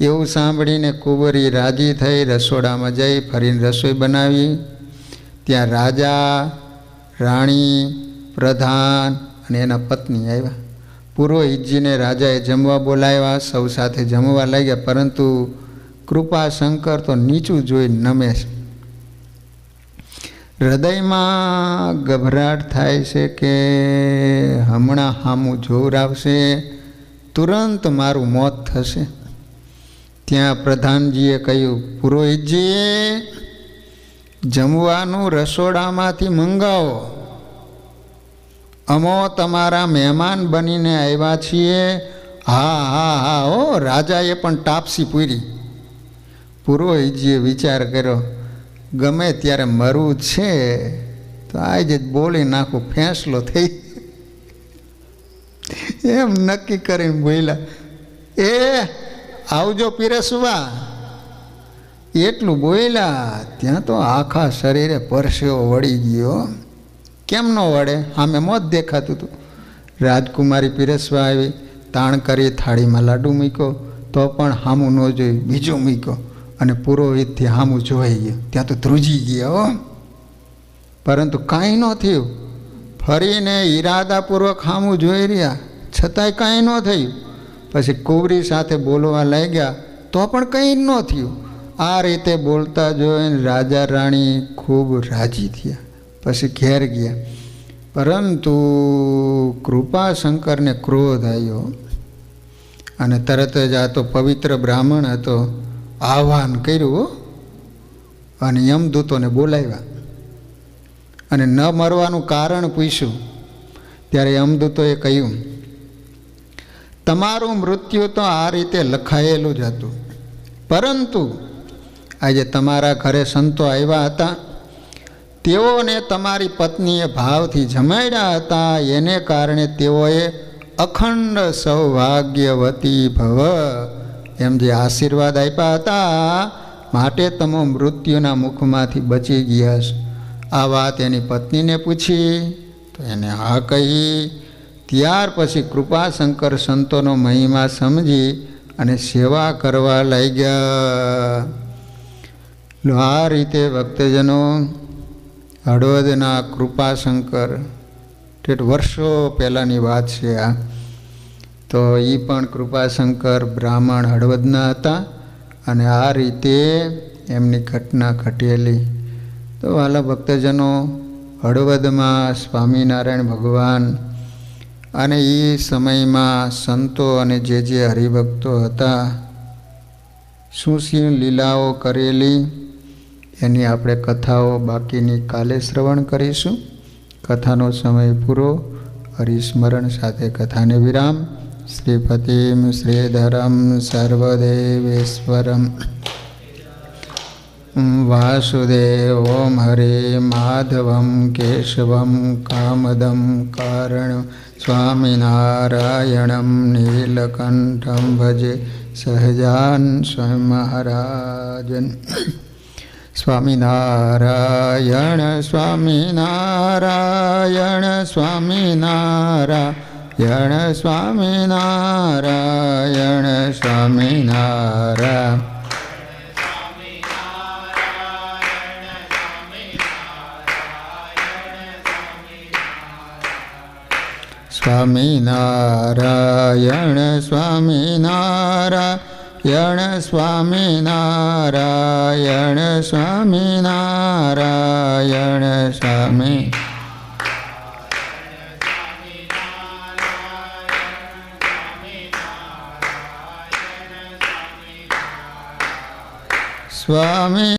એવું સાંભળીને કુંવરી રાજી થઈ રસોડામાં જઈ ફરીને રસોઈ બનાવી. ત્યાં રાજા, રાણી, પ્રધાન અને એના પત્ની આવ્યા. પુરોહિતજીને રાજાએ જમવા બોલાવ્યા. સૌ સાથે જમવા લાગ્યા. પરંતુ કૃપાશંકર તો નીચું જોઈ નમે છે. હૃદયમાં ગભરાટ થાય છે કે હમણાં હામું જોર આવશે, તુરંત મારું મોત થશે. ત્યાં પ્રધાનજીએ કહ્યું, પુરોહિતજીએ જમવાનું રસોડામાંથી મંગાવો, અમો તમારા મહેમાન બનીને આવ્યા છીએ. હા હા હા ઓ, રાજાએ પણ તાપસી પૂરી. પુરોહિતજીએ વિચાર કર્યો, ગમે ત્યારે મરવું છે તો આજે જ બોલી નાખું, ફેંસલો થઈ. એમ નક્કી કરીને બોલ્યા, એ આવજો પીરસવા. એટલું બોલ્યા ત્યાં તો આખા શરીરે પરસેવો વળી ગયો. કેમ ન વળે? સામે મોત દેખાતું હતું. રાજકુમારી પીરસવા આવી. તાણ કરી થાળીમાં લાડુ મૂક્યો તો પણ સામું ન જોયું. બીજું મૂક્યો અને પુરોહિતથી સામું જોઈ ગયું. ત્યાં તો ધ્રુજી ગયા હો. પરંતુ કાંઈ ન થયું. ફરીને ઈરાદાપૂર્વક સામું જોઈ રહ્યા, છતાંય કાંઈ ન થયું. પછી કુંવરી સાથે બોલવા લાગ્યા તો પણ કંઈ ન થયું. આ રીતે બોલતા જોઈને રાજા રાણી ખૂબ રાજી થયા. પછી ઘેર ગયા. પરંતુ કૃપાશંકરને ક્રોધ આવ્યો અને તરત જ આ તો પવિત્ર બ્રાહ્મણ હતો, આહ્વાન કર્યું અને યમદૂતોને બોલાવ્યા અને ન મરવાનું કારણ પૂછ્યું. ત્યારે યમદૂતોએ કહ્યું, તમારું મૃત્યુ તો આ રીતે લખાયેલું જ હતું, પરંતુ આજે તમારા ઘરે સંતો આવ્યા હતા, તેઓને તમારી પત્નીએ ભાવથી જમાડ્યા હતા. એને કારણે તેઓએ અખંડ સૌભાગ્યવતી ભવ એમ જે આશીર્વાદ આપ્યા હતા, માટે તમે મૃત્યુના મુખમાંથી બચી ગયા છો. આ વાત એની પત્નીને પૂછી તો એને હા કહી. ત્યાર પછી કૃપાશંકર સંતોનો મહિમા સમજી અને સેવા કરવા લાગ્યા. આ રીતે ભક્તજનો હળવદના કૃપાશંકર, ઠેઠ વર્ષો પહેલાંની વાત છે આ. તો એ પણ કૃપાશંકર બ્રાહ્મણ હળવદના હતા અને આ રીતે એમની ઘટના ઘટેલી. તો વાલા ભક્તજનો, હળવદમાં સ્વામિનારાયણ ભગવાન અને એ સમયમાં સંતો અને જે હરિભક્તો હતા, શું શું લીલાઓ કરેલી એની આપણે કથાઓ બાકીની કાલે શ્રવણ કરીશું. કથાનો સમય પૂરો. હરિસ્મરણ સાથે કથાને વિરામ. શ્રીપતિમ શ્રીધરમ સર્વદેવેશ્વરમ વાસુદેવોમ હરે માધવમ કેશવમ કામદમ કારણ સ્વામિનારાયણમ નીલકંઠમ ભજે સહજાન સ્વામી મહારાજન. સ્વામિનારાયણ સ્વામિનારાયણ સ્વામિનારાયણ સ્વામિનારાયણ સ્વામિનારાયણ. સ્વામિનારાયણ સ્વામિનારાયણ સ્વામિનારાયણ સ્વામિનારાયણ સ્વામી સ્વામી